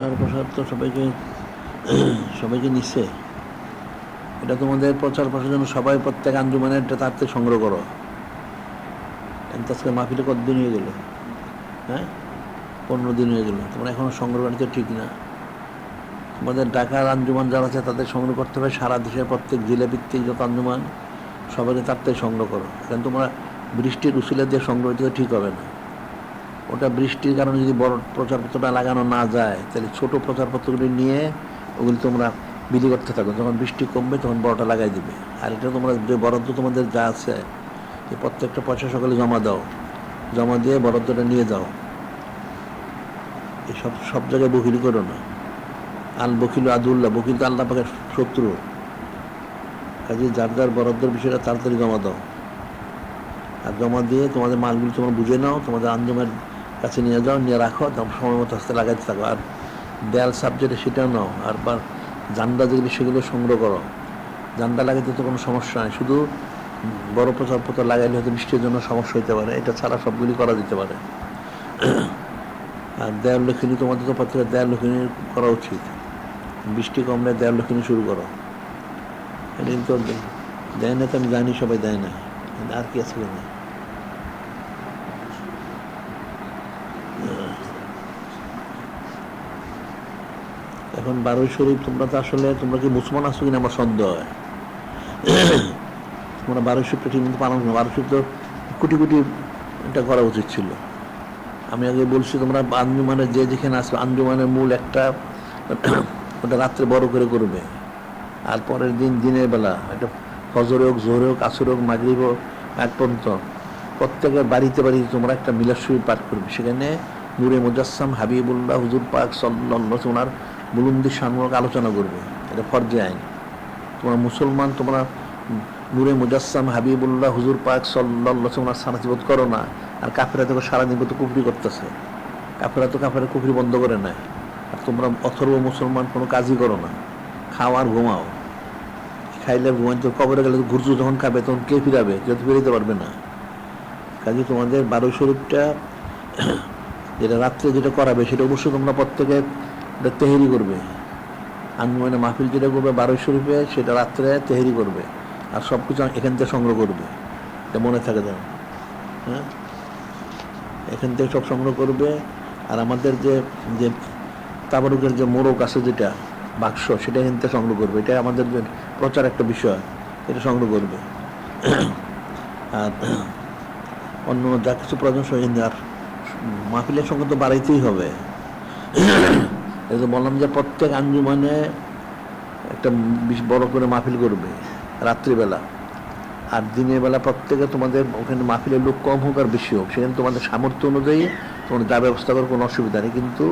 প্রচার প্রসার তো সবাইকে সবাইকে নিচ্ছে। এটা তোমাদের প্রচার প্রসারের জন্য সবাই প্রত্যেক আঞ্জুমানের তার থেকে সংগ্রহ করো। আজকে মাহফিলে কতদিন হয়ে গেল? হ্যাঁ, 15 দিন হয়ে গেল। তোমরা এখনও সংগ্রহ করতে ঠিক না। তোমাদের ঢাকার আঞ্জুমান যারা আছে তাদের সংগ্রহ করতে হবে। সারা দেশের প্রত্যেক জেলা ভিত্তিক যত আঞ্জুমান সবাইকে তার থেকে সংগ্রহ করো। কারণ তোমরা বৃষ্টির উসিলা দিয়ে সংগ্রহ করতে ঠিক হবে না। ওটা বৃষ্টির কারণে যদি বড় প্রচারপত্রটা লাগানো না যায় তাহলে ছোটো প্রচারপত্রগুলি নিয়ে ওগুলি তোমরা বিলি করতে থাকো। যখন বৃষ্টি কমবে তখন বড়টা লাগাই দিবে। আর এটা তোমরা যে বরাদ্দ তোমাদের যা আছে এই প্রত্যেকটা পয়সা সকালে জমা দাও, জমা দিয়ে বরাদ্দটা নিয়ে যাও। এই সব জায়গায় বকিল করো না। আল বকিল আদুল্লাহ, বকিল তো আল্লাহ পাকের শত্রু। কাজে যার যার বরাদ্দের বিষয়টা তাড়াতাড়ি জমা দাও। আর জমা দিয়ে তোমাদের মালগুলি তোমরা বুঝে নাও, তোমাদের আঞ্জুমের কাছে নিয়ে যাও, নিয়ে রাখো, তখন সময় মতো আস্তে লাগাইতে থাকো। আর দেয়াল সাবজেক্টে সেটাও নাও। আর বা জান্ডা যেগুলি সেগুলো সংগ্রহ করো। জান্ডা লাগাইতে তো কোনো সমস্যা নেই, শুধু বড় প্রচারপত্র লাগাইলে হয়তো বৃষ্টির জন্য সমস্যা হতে পারে। এটা ছাড়া সবগুলি করা যেতে পারে। আর দেয়াল লক্ষ্মী তোমাদের তো পত্রিকা দেয়াল লক্ষ্মী করা উচিত। বৃষ্টি কমলে দেয়াল লক্ষ্মী শুরু করো। এটা কিন্তু দেয় না তো আমি জানি, সবাই দেয় না। আর কি আছে না? এখন বারোই শরীফ তোমরা তো আসলে তোমরা কি মুসলমান আসছো কিনা আমার সন্দেহ হয়। তোমরা বারোই শরীফটা ঠিক মতো পালন করো। বারোই শরীফ তো কোটি কোটি এটা করা উচিত ছিল। আমি আগে বলছি তোমরা আঞ্জুমানের যে যেখানে আসবে আঞ্জুমানের মূল একটা ওটা রাত্রে বড় করে করবে। আর পরের দিন দিনের বেলা এটা ফজর হোক, জোহর হোক, আসর হোক, মাগরিব হোক, এক পর্যন্ত প্রত্যেকের বাড়িতে বাড়িতে তোমরা একটা মিলাদ শরীফ পাঠ করবে। সেখানে নূরে মুজাসসাম হাবিবুল্লাহ হুজুর পাক সাল্লাল্লাহু ওনার বুলন্দি শানমূলক আলোচনা করবে। এটা ফরজে আইন। তোমরা মুসলমান, তোমরা নূরে মুজাসসাম হাবিবুল্লাহ হুজুর পাক সাল্লাল্লাহু ওনার সানাতিবোধ করো না। আর কাফেরা তো সারাদিন তো কুফরি করতেছে। কাফেরা তো কাফেরা কুফরি বন্ধ করে নেয়। আর তোমরা অথর্ব মুসলমান কোনো কাজই করো না, খাও আর ঘুমাও। খাইলে ঘুমাইতে কবরে গেলে ঘুরছু যখন খাবে তখন কে ফিরাবে? কেউ তো ফিরাইতে পারবে না। কাজে তোমাদের বারোই শরীফটা যেটা রাত্রে যেটা করাবে সেটা অবশ্যই তোমরা প্রত্যেকে তেহেরি করবে। আঞ্জুমানে মাহফিল যেটা করবে বারোই শরীফে সেটা রাত্রে তেহেরি করবে। আর সব কিছু এখান থেকে সংগ্রহ করবে, এটা মনে থাকে যেন। হ্যাঁ, এখান থেকে সব সংগ্রহ করবে। আর আমাদের যে যে তাবারুকের যে মোড়ক আছে যেটা বাক্স, সেটা এখান থেকে সংগ্রহ করবে। এটা আমাদের যে প্রচার একটা বিষয়, এটা সংগ্রহ করবে। আর অন্য যা কিছু প্রয়োজন সেখানে। আর মাহফিলের সঙ্গে তো বাড়াইতেই হবে। এই যে বললাম যে প্রত্যেক আঞ্জুমানে একটা বড় করে মাহফিল করবে রাত্রিবেলা। আর দিনের বেলা প্রত্যেকে তোমাদের ওখানে মাহফিলের লোক কম হোক আর বেশি হোক, সেখানে তোমাদের সামর্থ্য অনুযায়ী তোমাদের যা ব্যবস্থা করার কোনো অসুবিধা নেই। কিন্তু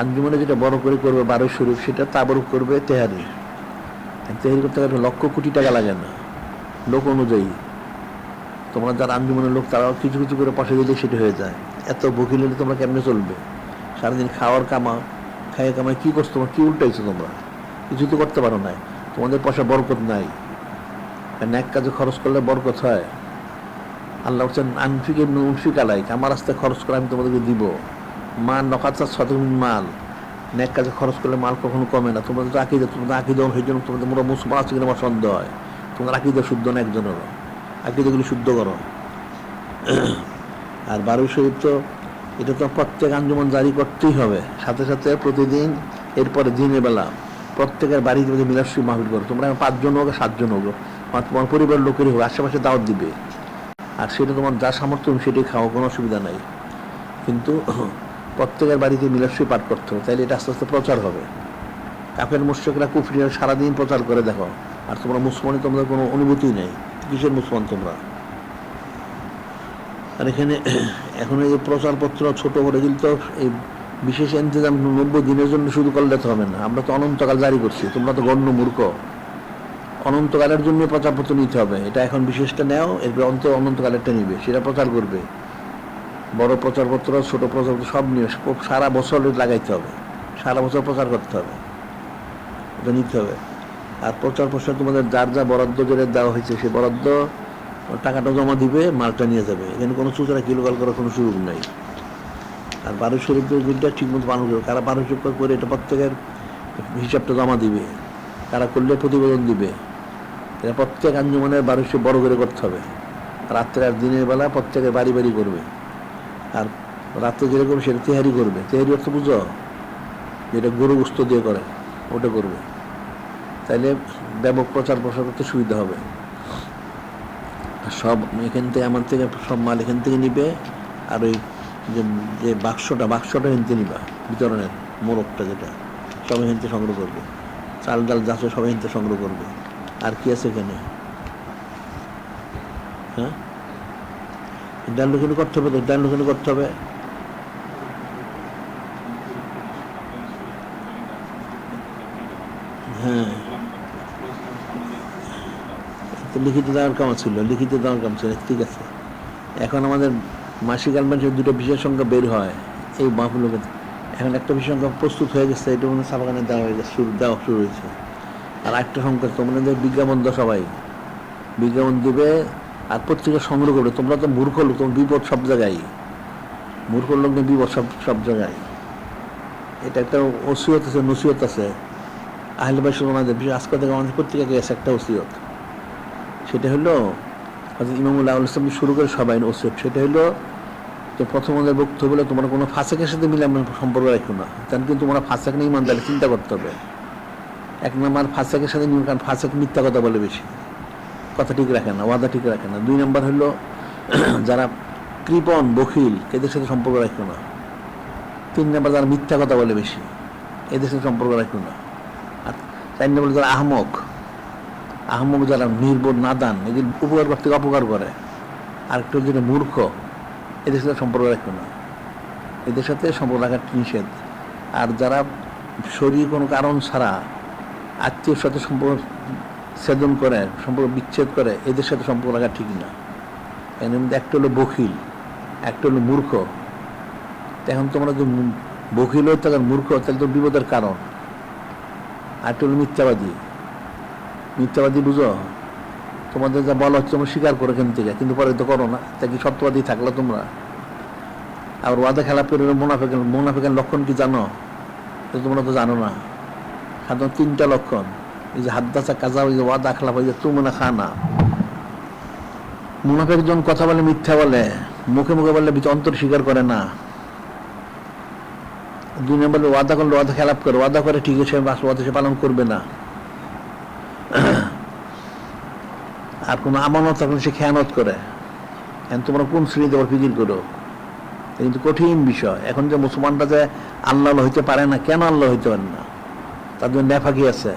আঞ্জুমানে যেটা বড় করে করবে বারোই শরীফ, সেটা তাবারুক করবে তেহারি। তেহারি করতে গেলে লক্ষ কোটি টাকা লাগে না, লোক অনুযায়ী। তোমরা যারা আঞ্জুমানের লোক তারাও কিছু কিছু করে পয়সা দিলে সেটা হয়ে যায়। এত বকিল হলে তোমরা কেমনে চলবে? সারাদিন খাওয়ার কামাও, খাইয়ে কামাই কী করছো তোমরা? কী উল্টাইছো তোমরা? কিছু তো করতে পারো না। তোমাদের পয়সা বরকত নাই। কারণ এক কাজে খরচ করলে বরকত হয়। আল্লাহ বলছেন আনফিকে উনফিক আলাইক, আমার রাস্তায় খরচ করে আমি তোমাদেরকে দিব। মা নকাত সদমিন মাল, এক কাজে খরচ করলে মাল কখনো কমে না। তোমাদের তো আকিদা, তোমাদের আকিদা সেই জন্য তোমাদের মোরা মুসলমান আছে কিনা আমার সন্দেহ হয়। তোমাদের আকিদা শুদ্ধ না একজনেরও। আকিদাগুলি শুদ্ধ করো। আর বারোই শরীফ তো এটা তো প্রত্যেক আঞ্জুমান জারি করতেই হবে। সাথে সাথে প্রতিদিন এরপরে দিনের বেলা প্রত্যেকের বাড়িতে মিলাদ শরীফ মাহফিল করো। তোমরা 5 জন হোক 7 জন হোক, তোমার পরিবার লোকেরই হোক, আশেপাশে দাওয়াত দিবে। আর সেটা তোমার যা সামর্থ্য সেটাই খাও, কোনো অসুবিধা নাই। কিন্তু প্রত্যেকের বাড়িতে মিলাদ শরীফ পাঠ করতে হবে, তাইলে এটা আস্তে আস্তে প্রচার হবে। কাফের মুশরিকরা কুফরিরা সারাদিন প্রচার করে দেখো। আর তোমরা মুসলমানে তোমাদের কোনো অনুভূতি নেই। কিসের মুসলমান তোমরা? আর এখানে এখন এই প্রচারপত্র ছোট করে দিল তো এই বিশেষ ইন্তজাম 90 দিনের জন্য শুধু করলে তো হবে না। আমরা তো অনন্তকাল জারি করছি, তোমরা তো গণ্য মূর্খ। অনন্তকালের জন্য প্রচারপত্র নিতে হবে। এটা এখন বিশেষটা নেও, এরপর অনন্তকালেরটা নিবে, সেটা প্রচার করবে। বড় প্রচারপত্র ছোট প্রচারপত্র সব নিয়ে সারা বছর লাগাইতে হবে, সারা বছর প্রচার করতে হবে, এটা নিতে হবে। আর প্রচার প্রসার তোমাদের যার যা বরাদ্দ যেটা দেওয়া হয়েছে সেই বরাদ্দ টাকাটা জমা দিবে, মালটা নিয়ে যাবে। এখানে কোনো চুচরা কিলোকাল করার কোনো সুযোগ নাই। আর 12 শরীফের বিলটা ঠিকমতো পালন করবে। কারা 12 শরীফ করে এটা প্রত্যেকের হিসাবটা জমা দিবে, কারা করলে প্রতিবেদন দিবে। এটা প্রত্যেক আঞ্জুমানের 12 শরীফ বড় করে করতে হবে। রাত্রে আর দিনের বেলা প্রত্যেকের বাড়ি বাড়ি করবে। আর রাত্রে যেটা করবে সেটা তেহারি করবে। তেহারি অর্থ বুঝো, যেটা গরু গোস্ত দিয়ে করে ওটা করবে। তাইলে ব্যাপক প্রচার প্রসার করতে সুবিধা হবে। সব এখান থেকে, আমার থেকে সব মাল এখান থেকে নিবে। আর ওই যে বাক্সটা এখান থেকে নিবা, বিতরণের মোড়কটা যেটা, সব এখান থেকে সংগ্রহ করবে। চাল ডাল যাচ্ছে সব এখান থেকে সংগ্রহ করবে। আর কি আছে এখানে? হ্যাঁ, ডাল লোকেন করতে হবে তো, ডাল লোকেন করতে হবে। হ্যাঁ, লিখিত দেওয়ার কাম ছিল, লিখিত দেওয়ার কাম ছিল, ঠিক আছে। এখন আমাদের মাসিক অ্যালবান্সের 2টা বিশেষ সংখ্যা বের হয় এই মাহফিলকে। এখন একটা বিশেষ সংখ্যা প্রস্তুত হয়ে গেছে, এটা মানে ছাপাখানে দেওয়া হয়ে গেছে, দেওয়া শুরু হয়েছে। আর একটা সংখ্যা তোমাদের বিজ্ঞাপন দাও, সবাই বিজ্ঞাপন দিবে আর পত্রিকা সংগ্রহ করবে। তোমরা তো মূর্খ লোক, তোমার বিপদ সব জায়গায়, মূর্খ লোক নিয়ে বিপদ সব জায়গায়। এটা একটা ওসিয়ত আছে, নসিহত আছে আহলে বাইত ওনাদের, বিশেষ আজকে থেকে আমাদের পত্রিকাকে আছে একটা ওসিয়ত। সেটা হলো ইমামুল আউল ইসলাম শুরু করে সবাই ওসিয়ত। সেটা হলো যে প্রথম আমাদের বক্তব্য হলো তোমরা কোনো ফাসেকের সাথে মিলে আমরা সম্পর্ক রাখো না। তার কিন্তু তোমরা ফাসেক নিয়ে ইমানদারি চিন্তা করতে হবে। 1 নম্বর ফাসেকের সাথে নিয়ে, কারণ ফাসেক মিথ্যা কথা বলে বেশি, কথা ঠিক রাখে না, ওয়াদা ঠিক রাখে না। 2 নম্বর হলো যারা কৃপণ বখিল, এদের সাথে সম্পর্ক রাখো না। 3 নম্বর যারা মিথ্যা কথা বলে বেশি, এদের সাথে সম্পর্ক রাখো না। আর 4 নম্বর যারা আহমক যারা নির্বোধ নাদান, এদের উপকার করতে অপকার করে। আর একটু যেটা মূর্খ, এদের সাথে সম্পর্ক রাখো না, এদের সাথে সম্পর্ক রাখা নিষেধ। আর যারা শরীর কোনো কারণ ছাড়া আত্মীয়র সাথে সম্পর্ক ছেদন করে, সম্পর্ক বিচ্ছেদ করে, এদের সাথে সম্পর্ক রাখা ঠিক না। এর মধ্যে একটা হলো বখিল, একটা হলো মূর্খ। এখন তোমরা যদি বখিল হয়ে থাকার মূর্খ, তাহলে তো বিপদের কারণ। আর একটা হলো মিথ্যাবাদী বুঝো, তোমাদের যা বলা হচ্ছে তোমরা স্বীকার করো এখান থেকে, কিন্তু পরে তো করো না। তা কি সত্যবাদী থাকলো তোমরা? আবার ওয়াদা খেলাপ করে মোনাফিকের লক্ষণ কি জানো? তোমরা তো জানো না। সাধারণত 3টা লক্ষণ। এই যে হাদ্দাসা কাজা, ওই যে ওয়াদা খেলাপ, ওই যে তুমনা খানা। মুনাফিক যখন কথা বলে মিথ্যা বলে, মুখে মুখে বললে অন্তর স্বীকার করে না। 2 নম্বর ওয়াদা করলে ওয়াদা খেলাপ করে, ওয়াদা করে ঠিক আছে, ওয়াদা সে পালন করবে না। আর কোনো আমানত থাকলে সে খেয়ানত করে। এখন তোমরা কোন শ্রেণীতে ফিকির করো? কিন্তু কঠিন বিষয়। এখন যে মুসলমানরা যে আল্লাহ হইতে পারে না, কেন আল্লাহ হইতে পারে না? তার জন্য নেফাকি আছে।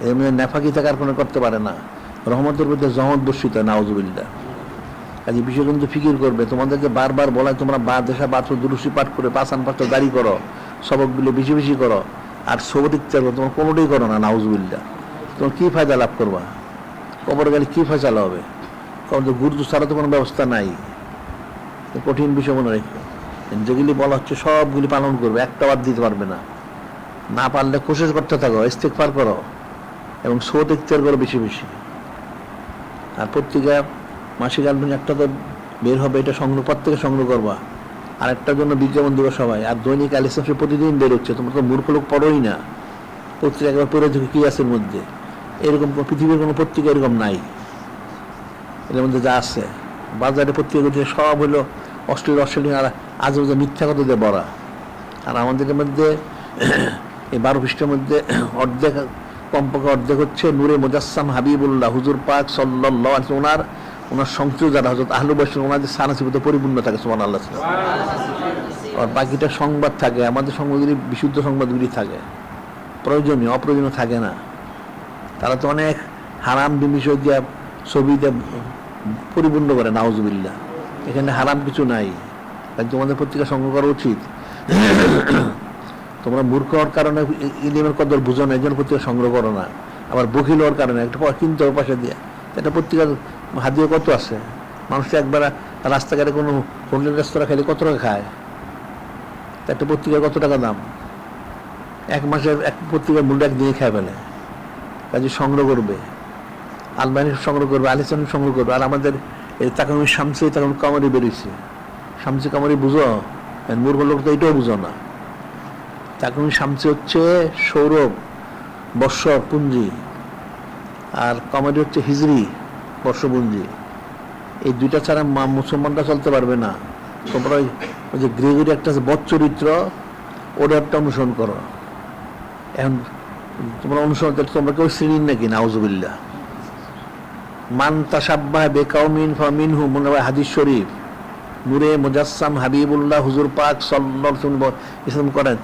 এর মধ্যে নেফাকি থাকার কোনো করতে পারে না। রহমতের মধ্যে জহমত বর্ষিত হয়, নাউজুবিল্লাহ। কাজে বিষয় কিন্তু ফিকির করবে। তোমাদেরকে বারবার বলায় তোমরা দেশা বাত্র দুরুসি পাঠ করে 5 দাঁড়ি করো, সবকগুলো বেশি বেশি করো, আর সবটিক চাইবো, তোমার কোনোটাই করো না, নাউজুবিল্লাহ। তোমার কী ফায়দা লাভ করবা? কবর গেলে কী ফয়সালা হবে? কারণ গুরুত্ব ছাড়া তো কোনো ব্যবস্থা নাই। কঠিন বিষয় মনে রেখো। যেগুলি বলা হচ্ছে সবগুলি পালন করবে, একটা বাদ দিতে পারবে না। না পারলে কোশিশ করতে থাকো, ইস্তেগফার করো এবং সৌদ ইখতিয়ার করো বেশি বেশি। আর পত্রিকা মাসিক অ্যালবাম একটা তো বের হবে, এটা প্রত্যেকে সংগ্রহ করবা। আর একটার জন্য বিজ্ঞাপন দেবো সবাই। আর দৈনিক আল ইসলাম প্রতিদিন বের হচ্ছে, তোমরা তো মূর্খ লোক পড়োই না। পত্রিকা একবার পড়ে দেখো কি আছে এর মধ্যে। এরকম পৃথিবীর কোনো পত্রিকা এরকম নাই। এর মধ্যে যা আছে বাজারে পত্রিকা সব হলো অস্ট্রেলিয়া আর আজে মিথ্যা কথা দিয়ে বড়া। আর আমাদের মধ্যে এই 12 পৃষ্ঠার মধ্যে কমপক্ষে অর্ধেক হচ্ছে নূরে মুজাসসাম হাবিবুল্লাহ হুজুর পাক সাল্লাল্লাহু আলাইহি ওনার সংশ্লিষ্ট যারা হযরত আহলুল বাইত ওনাদের সানাসিবতে পরিপূর্ণ থাকে, সুবহানাল্লাহ। আর বাকিটা সংবাদ থাকে, আমাদের সংবাদগুলি বিশুদ্ধ সংবাদগুলি থাকে, প্রয়োজনীয় অপ্রয়োজনীয় থাকে না। তারা তো অনেক হারাম বিষয় দিয়ে ছবিতে পরিপূর্ণ করে, নাউজুবিল্লাহ। এখানে হারাম কিছু নাই। তাই তোমাদের পত্রিকা সংগ্রহ করা উচিত। তোমরা মূর্খ হওয়ার কারণে ইলমের কদর বুঝো না, একজন পত্রিকা সংগ্রহ করো না। আবার বখিল হওয়ার কারণে একটা কিনতে হবে পয়সা দিয়ে। একটা পত্রিকার হাদিয়া কত আছে? মানুষ একবার রাস্তাঘাটে কোনো হোটেল রেস্তোরাঁ খেলে কত টাকা খায়? একটা পত্রিকার কত টাকা দাম? 1 মাসের এক পত্রিকার মূল্য একদিনে খায় ফেলে। কাজে সংগ্রহ করবে, আলমানি সংগ্রহ করবে, আলিসান সংগ্রহ করবে। আর আমাদের এই তাকামি শামসি কামারি বেরিয়েছে। শামসি কামারি বুঝো? মূর্খ লোক তো এটাও বুঝো না। তাকুন শামসি হচ্ছে সৌরভ বর্ষর পুঞ্জি, আর কমেডি হচ্ছে হিজরি বর্ষপুঞ্জি। এই দুইটা ছাড়া মুসলমানরা চলতে পারবে না। তোমরা ওই যে গ্রেগরি একটা বদ চরিত্র, ওটা একটা অনুসরণ করো। এখন তোমরা অনুসরণ তোমরা কেউ শ্রেণীর নাকি? নাউজুবিল্লাহ। মান তাশাব্বাহা বিকাউমিন ফামিনহু, মনে হয় হাদিস শরীফ। নূরে মুজাসসাম হাবিবুল্লাহ হুজুর পাক সাল্লাল্লাহু আলাইহি ওয়াসাল্লাম করেন,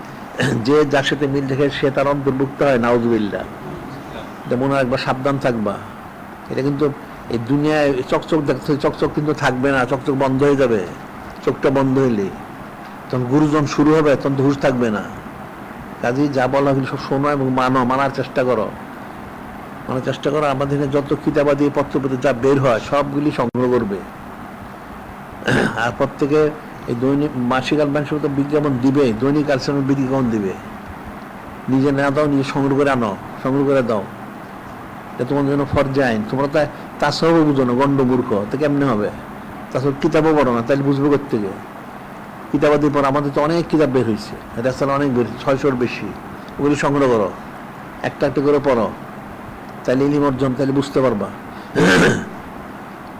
যে যার সাথে মিল রেখে সে তার অন্তর্ভুক্ত হয়। নাউজুবিল্লাহ। এটা মনে একবার সাবধান থাকবা। এটা কিন্তু এই দুনিয়ায় চকচক দেখতে, চকচক কিন্তু থাকবে না, চকচক বন্ধ হয়ে যাবে। চোখটা বন্ধ হইলে তখন গুরুজন শুরু হবে, তখন তো হুঁশ থাকবে না। কাজেই যা বলা হলে সব শোনো এবং মানার চেষ্টা করো। মানার চেষ্টা করো। আমাদের যত কিতাবাদি পত্রপত্র যা বের হয় সবগুলি সংগ্রহ করবে। আর প্রত্যেকে এই দৈনিক মাসিক আলমানসহ তো বিজ্ঞাপন দিবে, দৈনিক আলোচনার বিজ্ঞাপন দিবে। নিজে না দাও, নিজে সংগ্রহ করে আনো, সংগ্রহ করে দাও। এটা তোমার জন্য ফরজে আইন। তোমরা তো তাসওয়াফও বুঝো না, গন্ড মূর্খ, তো কেমনে হবে? তাছাড়া কিতাবও পড়ো না, তাহলে বুঝবো কোত্থেকে? কিতাবাদি পড়ো। আমাদের তো অনেক কিতাব বের হয়েছে, রাস্তায় অনেক বের, 600-র বেশি। ওগুলি সংগ্রহ করো, একটা একটা করে পড়ো, তাহলে ইলম অর্জন, তাহলে বুঝতে পারবা।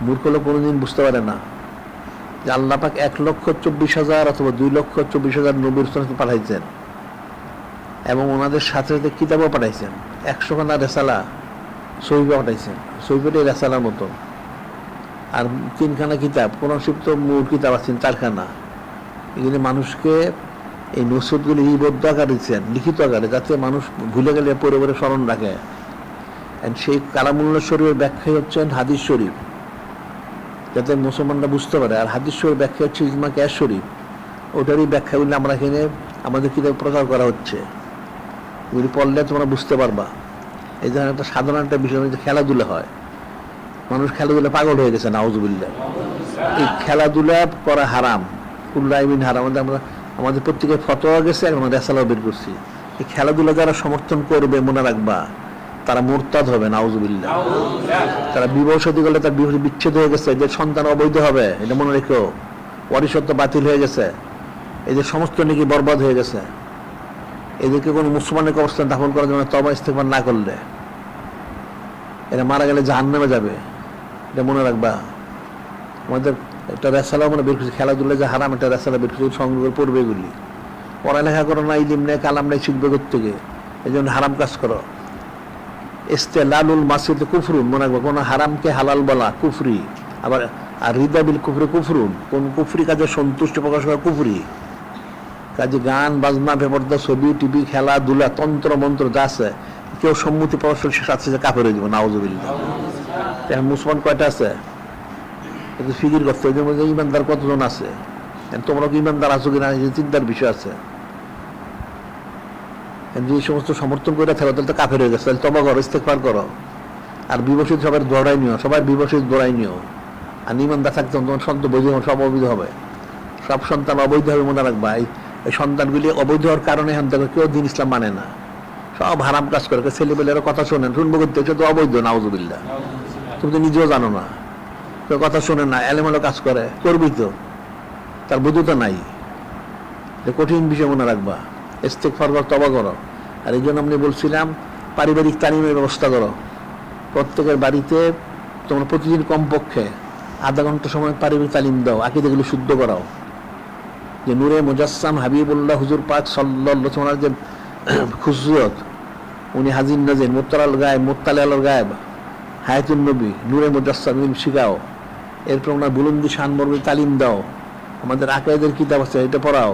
মূর্খ লোক কোনোদিন বুঝতে পারে না যে আল্লাহ পাক 1,24,000 অথবা 2,24,000 নবীর রাসূল পাঠাইছেন, এবং ওনাদের সাথে সাথে কিতাবও পাঠাইছেন। 100 খানা রেসালা সহিফা পাঠাইছেন, সহিফাটাই রেসালার মতো। আর 3খানা কিতাব, কোরআন শরীফ তো মূল কিতাব আছেন 4খানা। এগুলি মানুষকে এই নসিহতগুলি লিপিবদ্ধ আকারে দিচ্ছেন, লিখিত আকারে, যাতে মানুষ ভুলে গেলে পরে পরে স্মরণ রাখে। সেই কালামুল্লাহ শরীফের ব্যাখ্যাই হচ্ছেন হাদিস শরীফ, যাতে মুসলমানরা বুঝতে পারে। আর হাদিস শরীফ ব্যাখ্যা হচ্ছে ইজমা কিয়াস শরীফ, ওটারই ব্যাখ্যাগুলি আমরা এখানে আমাদের কিতাব প্রচার করা হচ্ছে। এগুলি পড়লে তোমরা বুঝতে পারবা। এই ধরনের একটা সাধারণ একটা বিষয় যে খেলাধুলা হয়, মানুষ খেলাধুলা পাগল হয়ে গেছে। নাউজুবিল্লাহ। এই খেলাধুলা করা হারাম, কুল্লু আইমিন হারাম। আমাদের প্রত্যেকের ফতোয়া গেছে, এখন আমরা রেসালাও বের করছি। এই খেলাধুলা যারা সমর্থন করবে, মনে রাখবা তারা মুরতাদ হবে। নাউজুবিল্লাহ। তারা বিবাহ শাদী করলে তার বিবাহ বিচ্ছেদ হয়ে গেছে, যে সন্তান অবৈধ হবে, এটা মনে রেখো। ওয়ারিসত্ব বাতিল হয়ে গেছে, এদের সমস্ত নাকি বরবাদ হয়ে গেছে। এদেরকে কোনো মুসলমানের অবস্থান দাফন করার জন্য তওবা ইস্তেগফার না করলে এরা মারা গেলে জাহান্নামে যাবে, এটা মনে রাখবা। আমাদের একটা রেসালাও মানে বের করছে, খেলাধুলা যে হারাম, একটা রেসালা বের করছে, সংগ্রহ করে পড়বে এগুলি। পড়ালেখা করো না, ইলিম নেই, কালাম নেই, শিখবে থেকে, এই জন্য হারাম কাজ করো। ইস্তেলালুল মাসিদ কুফরুন, মনে রাখবো। কোনো হারামকে হালাল বলা কুফরি। আবার আর রিদা বিল কুফরি কুফরুন, কোন কুফরি কাজে সন্তুষ্ট প্রকাশ করা কুফরি। কাজে গান বাজনা, বেপরদা, ছবি, টিভি, খেলাধুলা, তন্ত্র মন্ত্র যা আছে, কেউ সম্মতি প্রকাশ করলে সে সাথে সাথে কাফের হয়ে যাবে। নাউজুবিল্লাহ। এখন মুসলমান কয়টা আছে? ফিকির করতে হয়, যে ইমানদার কতজন আছে? তোমরা কি ইমানদার আছো কিনা, চিন্তার বিষয় আছে। যে সমস্ত সমর্থন করে থাকো, তাহলে তো কাফের হয়ে গেছে। তাহলে তওবা করো, ইস্তেগফার করো। আর বিবশিত সবার দৌড়াই নিও, সবাই বিবশিত দৌড়াই নিও। আর ইমানদার থাকতে তোমার সন্তান বৈধ, সব অবৈধ হবে, সব সন্তান অবৈধ হবে, মনে রাখবা। এই সন্তানগুলি অবৈধ হওয়ার কারণে এখন দেখো কেউ দিন ইসলাম মানে না, সব হারাম কাজ করে। ছেলেপেলেরা কথা শোনেন, শুনবো করতে, সে তো অবৈধ। নাউজুবিল্লাহ। তুমি তো নিজেও জানো না, কেউ কথা শোনে না, এলেমেলো কাজ করে, করবি তো, তার বৈধতা নাই। কঠিন বিষয় মনে রাখবা। ইস্তেগফার করো, তওবা করো। আর এই জন্য আমি বলছিলাম পারিবারিক তালিমের ব্যবস্থা করো। প্রত্যেকের বাড়িতে তোমরা প্রতিদিন কমপক্ষে আধা ঘন্টা সময় পারিবারিক তালিম দাও, আকীদাগুলো শুদ্ধ করাও। যে নূরে মুজাসসাম হাবিবুল্লাহ হুজুর পাক সাল্লাল্লাহু আলাইহি ওয়াসাল্লাম যে খুসুসিয়ত, উনি হাজির নাজির, মুত্তালাল গায়েব, মুত্তালিআল গায়েব, হায়াতুন নবী, নূরে মুজাসসাম, শিখাও। এরপর ওনার বুলন্দি শান মর্মে তালিম দাও। আমাদের আকায়েদের কিতাব আছে, এটা পড়াও।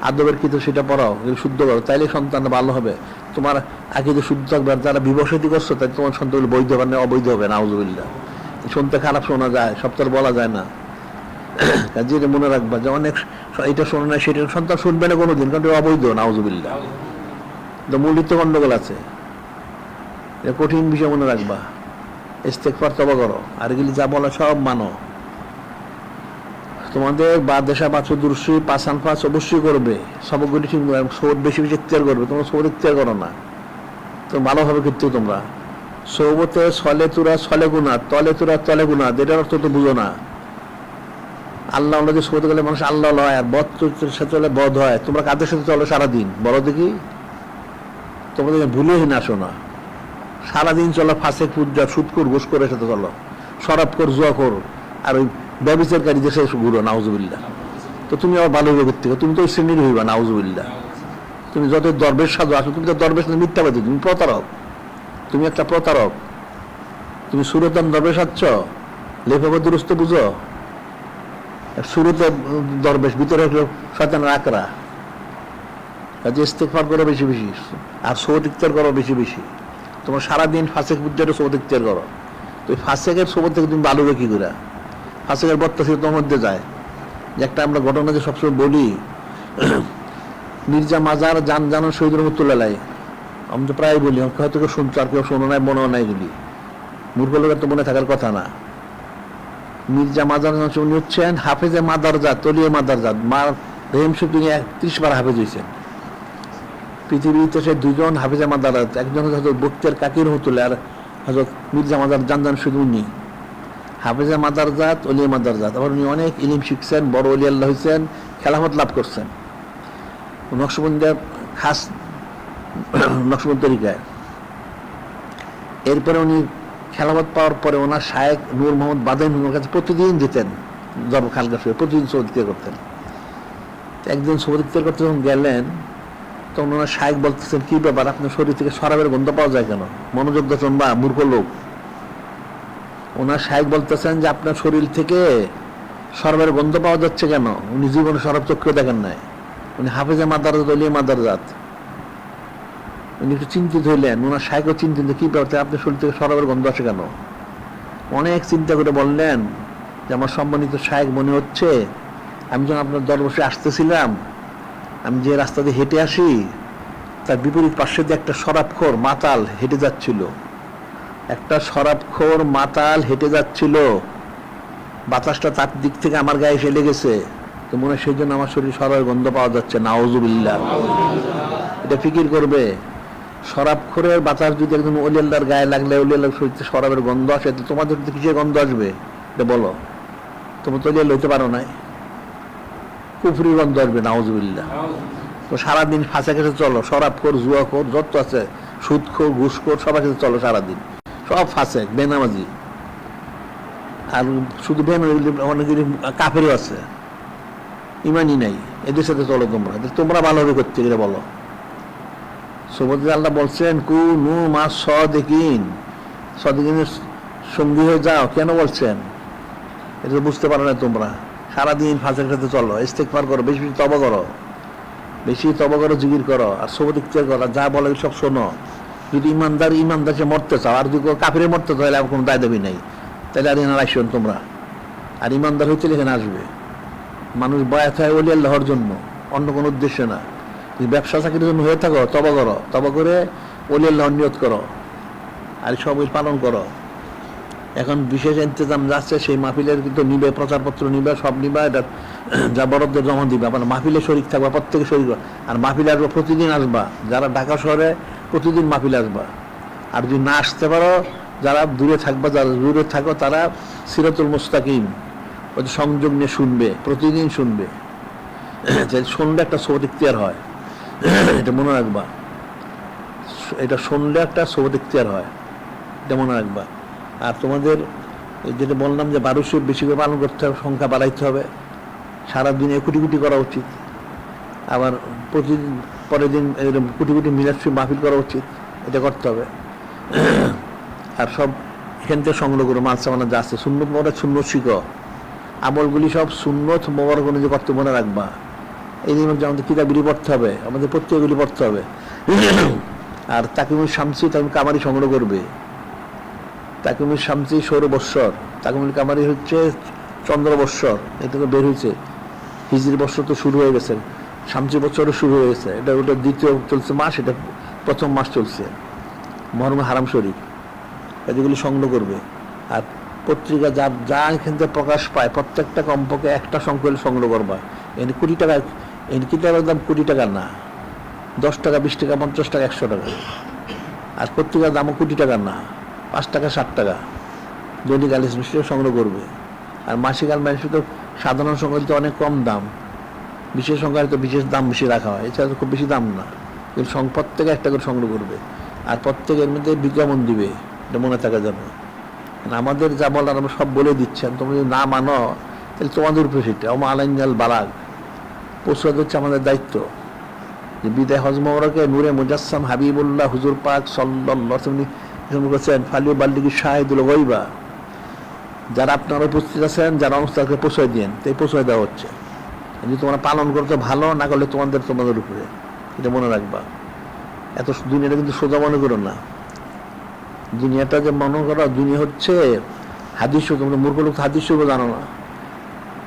আদবের কিতাব, সেটা পড়াও, শুদ্ধ করো। তাইলে সন্তান ভালো হবে, তোমার আকীদা শুদ্ধ থাকবে। আর যারা বিবশতি করছো, তাই তোমার সন্তানগুলো বৈধ হবে না, অবৈধ হবে। নাউজুবিল্লাহ। শুনতে খারাপ শোনা যায়, সব তো বলা যায় না। কাজে মনে রাখবা যে অনেক এটা শোনে না, সেটা সন্তান শুনবে না কোনোদিন, কারণ অবৈধ। নাউজুবিল্লাহ। মূলিত গন্ডগোল আছে, এটা কঠিন বিষয় মনে রাখবা। ইস্তেগফার, তওবা করো। আর এগুলি যা বলা সব মানো। তোমাদের বা দেশা বাছুর দুরুশি পাঁচান পাঁচ অবশ্যই করবে, সবগুলি ঠিক সৌদ বেশি বেশি ইখতিয়ার করবে। তোমরা সৌদ ইখতিয়ার করো না, তো ভালোভাবে কিন্তু তোমরা সৌবতে ছলে তুরা ছলে গুণা, তলে তুরা তলে গুণা, এটার অর্থ তো বুঝো না। আল্লাহ যে সোবত গেলে মানুষ আল্লাহ হয়, আর বদ চরিত্রের সাথে চলে বদ হয়। তোমরা কাদের সাথে চলো সারাদিন? বলো দেখি, তোমাদের ভুলে না আসো না। সারাদিন চলো ফাঁসে পূজা, সুদখোর, ঘুষখোরের সাথে চলো, শরাবখোর, জুয়াখোর, আর ওই ব্যভিচারকারীদের সাথে ঘুরো, নাউজুবিল্লাহ। তো তুমি আবার ভালো হইবে থেকে? তুমি তো ওই শ্রেণীর হইবা, নাউজুবিল্লাহ। তুমি যত দরবেশ সাজো আসো, তুমি তো দরবেশ না, মিথ্যাবাদী, তুমি প্রতারক, তুমি একটা প্রতারক। তুমি সুরতান দরবেশ আচ্ছ, লেফাবা দুরস্ত বুঝো। শুরুতে দরবেশ, ভিতরে হলো শয়তানের আকরা। কাজে ইস্তেগফার করো বেশি বেশি, আর সওয়াত ইফতার করো বেশি বেশি। তোমার সারাদিন ফাসেক পূজাটা সওয়াত ইফতার করো। তো ফাসেকের সওয়াত থেকে তুমি ভালো কি করে? ফাসেকের বত্তা সে তোমার মধ্যে যায়। যে একটা আমরা ঘটনা যে সবসময় বলি, মির্জা মাজার জানো শহীদ রহমতুল্লাহ, আমি তো প্রায় বলি, হয়তো কেউ শুনছো আর কেউ শোনো নাই, মনেও নাই এগুলি, মূর্খ লোকের তো মনে থাকার কথা না। মির্জা মাজার উনি হচ্ছেন হাফেজে মাদারজাত, তলিয়ে মাদারজাত, মা রহিম শরীফ তিনি 30 বার হাফেজ হয়েছেন। পৃথিবীর ইতিহাসে দুজন হাফেজে মাদারজাত, একজন হজরত বক্তিয়ার কাকি রহমতুল্লাহ, আর হজরত মির্জা মাজার জান শুধু উনি হাফেজে মাদারজাত, অলিয়ে মাদারজাত। আবার উনি অনেক ইলিম শিখছেন, বড় অলি আল্লাহ হয়েছেন, খেলাফত লাভ করছেন নকশবন্দিয়ার খাস নকশবন্দি তরিকায়। এরপরে উনি খেলাফত পাওয়ার পরে ওনার শায়েখ নূর মোহাম্মদ বাদাইন ওনার কাছে প্রতিদিন যেতেন, জব খালগা শুয়ে প্রতিদিন সওয়াত ইফতার করতেন। একদিন সওয়াত ইফতার করতে যখন গেলেন, তখন ওনার শায়েখ বলতেছেন, কি ব্যাপার, আপনার শরীর থেকে শরাবের গন্ধ পাওয়া যায় কেন? মনোযোগ দর্শন বা মূর্খ লোক। ওনার শায়েখ বলতেছেন যে আপনার শরীর থেকে শরাবের গন্ধ পাওয়া যাচ্ছে কেন? উনি জীবনে শরাব চক্ষু দেখেন নাই, উনি হাফেজে মাদারজাত, অলিয়ে মাদারজাত। উনি একটু চিন্তিত হইলেন, ওনার শায়েখও চিন্তিত, কি ব্যাপার, আপনার শরীর থেকে শরাবের গন্ধ আসে কেন? অনেক চিন্তা করে বললেন যে আমার সম্মানিত শায়েখ, মনে হচ্ছে আমি যখন আপনার দরবারে আসতেছিলাম, আমি যে রাস্তা দিয়ে হেঁটে আসি, তার বিপরীত পাশে দিয়ে একটা শরাবখোর মাতাল হেঁটে যাচ্ছিল। একটা শরাবখোর মাতাল হেঁটে যাচ্ছিল, বাতাসটা তার দিক থেকে আমার গায়ে এসে লেগেছে, তো মনে হয় সেই জন্য আমার শরীর শরাবের গন্ধ পাওয়া যাচ্ছে। নাউজুবিল্লাহ। এটা ফিকির করবে। শরাবখোরের বাতাস যদি একদম অলি আল্লাহর গায়ে লাগলে, অলি আল্লাহর শরীরে শরাবের গন্ধ আসে, তো তোমাদের কিসের গন্ধ আসবে? এটা বলো। তোমরা তো অলি আল্লাহ হইতে পারো নাই, কুফরির গন্ধ আসবে। নাউজুবিল্লাহ। তো সারাদিন ফাঁসে কাছে চলো, শরাবখোর, জুয়াখোর, যত আছে, সুদখোর, ঘুষখোর, সবার কাছে চলো সারাদিন, সব ফাঁসে, বেনামাজি। আর শুধু অনেকগুলি কাফেরও আছে, ইমানই নাই, এদের সাথে চলো তোমরা। তোমরা ভালো হবে করতে গেলে বলো। সুবহান আল্লাহ বলছেন, কুনু মা সাদিকিন, সাদিকিনের সঙ্গী হয়ে যাও। কেন বলছেন? এটা তো বুঝতে পারো না তোমরা। সারাদিন ফাঁসের সাথে চলো, ইস্তেগফার করো, বেশি বেশি তওবা করো, বেশি তওবা করো, জিকির করো, আর সওয়াত ইফতার করো, যা বলে সব শোনো। যদি ইমানদার সে মরতে চাও, আর যদি কাফিরে মরতে চাও, তাহলে আর কোনো দায় দাবি নাই, তাহলে আর এখানে আসবেন তোমরা। আর ইমানদার হইতে এখানে আসবে। মানুষ বয়াত হয় ওলি আল্লাহর জন্য, অন্য কোনো উদ্দেশ্যে না। ব্যবসা চাকরির জন্য হয়ে থাকো, তবা করো, তবা করে ওলি আল্লাহর নিয়ত করো, আর সব পালন করো। এখন বিশেষ ইন্তজাম যাচ্ছে, সেই মাহফিলের কিন্তু নিবে, প্রচারপত্র নিবে, সব নিবে, এটা যা বরাদ্দের জমা দিবে। আপনার মাহফিলে শরীক থাকবা, প্রত্যেকে শরীক। আর মাহফিলে আসবা, প্রতিদিন আসবা। যারা ঢাকা শহরে প্রতিদিন মাহফিলে আসবা। আর যদি না আসতে পারো, যারা দূরে থাকবা, যারা দূরে থাকো, তারা সিরাতুল মুস্তাকিম ওই সংযোগ নিয়ে শুনবে, প্রতিদিন শুনবে। শুনলে একটা সওয়াত ইখতিয়ার হয়, এটা মনে রাখবা। এটা শুনলে একটা সওয়াত ইখতিয়ার হয়, এটা মনে রাখবা। আর তোমাদের যেটা বললাম যে 1200 বেশি করে পালন করতে হবে, সংখ্যা বাড়াইতে হবে, সারাদিনে কোটি কোটি করা উচিত। আবার প্রতিদিন পরের দিন কোটি কোটি মিলাদ মাহফিল করা উচিত, এটা করতে হবে। আর সব এখান থেকে সংগ্রহ করো, মালসামানা যা আছে, সুন্নত মোবারক, সুন্নত শিখো, আমলগুলি সব সুন্নত মোবারক অনুযায়ী করতে মনে রাখবা। এই নিয়ে আমাদের কিতাবগুলি পড়তে হবে, আমাদের প্রত্যেকগুলি পড়তে হবে। আর তাকিমুল শামসি, তাকিমুল কামারি সংগ্রহ করবে। তাকিমুল শামসি সৌরবৎসর, তাকিমুল কামারি হচ্ছে চন্দ্রবৎসর, এটা তো বের হয়েছে। হিজরি বৎসর তো শুরু হয়ে গেছে, শামসি বৎসরও শুরু হয়ে গেছে। এটা ওটা দ্বিতীয় চলছে মাস, এটা প্রথম মাস চলছে, মহরম হারাম শরীফ। এগুলি সংগ্রহ করবে। আর পত্রিকা যা যা এখান থেকে প্রকাশ পায়, প্রত্যেকটা কমপক্ষে একটা সংখ্যা সংগ্রহ করবা। এনে কোটি টাকা, এনে কিতাবের দাম কোটি টাকা না, 10 টাকা, 20 টাকা, 50 টাকা, 100 টাকা। আর পত্রিকার দামও কোটি টাকা না, 5 টাকা, 7 টাকা। দৈনিক আলিস মিষ্টি সংগ্রহ করবে। আর মাসিক আল মাইসি তো সাধারণ সংখ্যাতে অনেক কম দাম, বিশেষ সংখ্যায় তো বিশেষ দাম বেশি রাখা হয়, এছাড়া খুব বেশি দাম না। কিন্তু প্রত্যেকে একটা করে সংগ্রহ করবে, আর প্রত্যেকের মধ্যে বিজ্ঞাপন দিবে, এটা মনে থাকা যাবে। আমাদের যা বলার আমরা সব বলে দিচ্ছেন, তুমি যদি না মানো তাহলে তোমাদের উপরে সেটা আলাইনাল বালাগ পৌঁছাতে হচ্ছে আমাদের দায়িত্ব। যে বিদায় হজ মোবারকে নূরে মুজাসসাম হাবিবুল্লাহ হুজুর পাক সাল্লাল্লাহু আলাইহি ওয়াসাল্লাম ফালিউ বাল্লিগি শাহিদুল গায়বা, যারা আপনারা উপস্থিত আছেন, যারা অনুষ্ঠানকে পৌঁছায় দেন, তাই পৌঁছায় দেওয়া হচ্ছে। যদি তোমরা পালন করতে ভালো, না করলে তোমাদের উপরে, এটা মনে রাখবা। এত দুনিয়াটা কিন্তু সোজা মনে করো না, দুনিয়াটা যে মনে করো, দুনিয়া হচ্ছে হাদিস। তোমরা মূর্খ লোক হাদিস জানো না।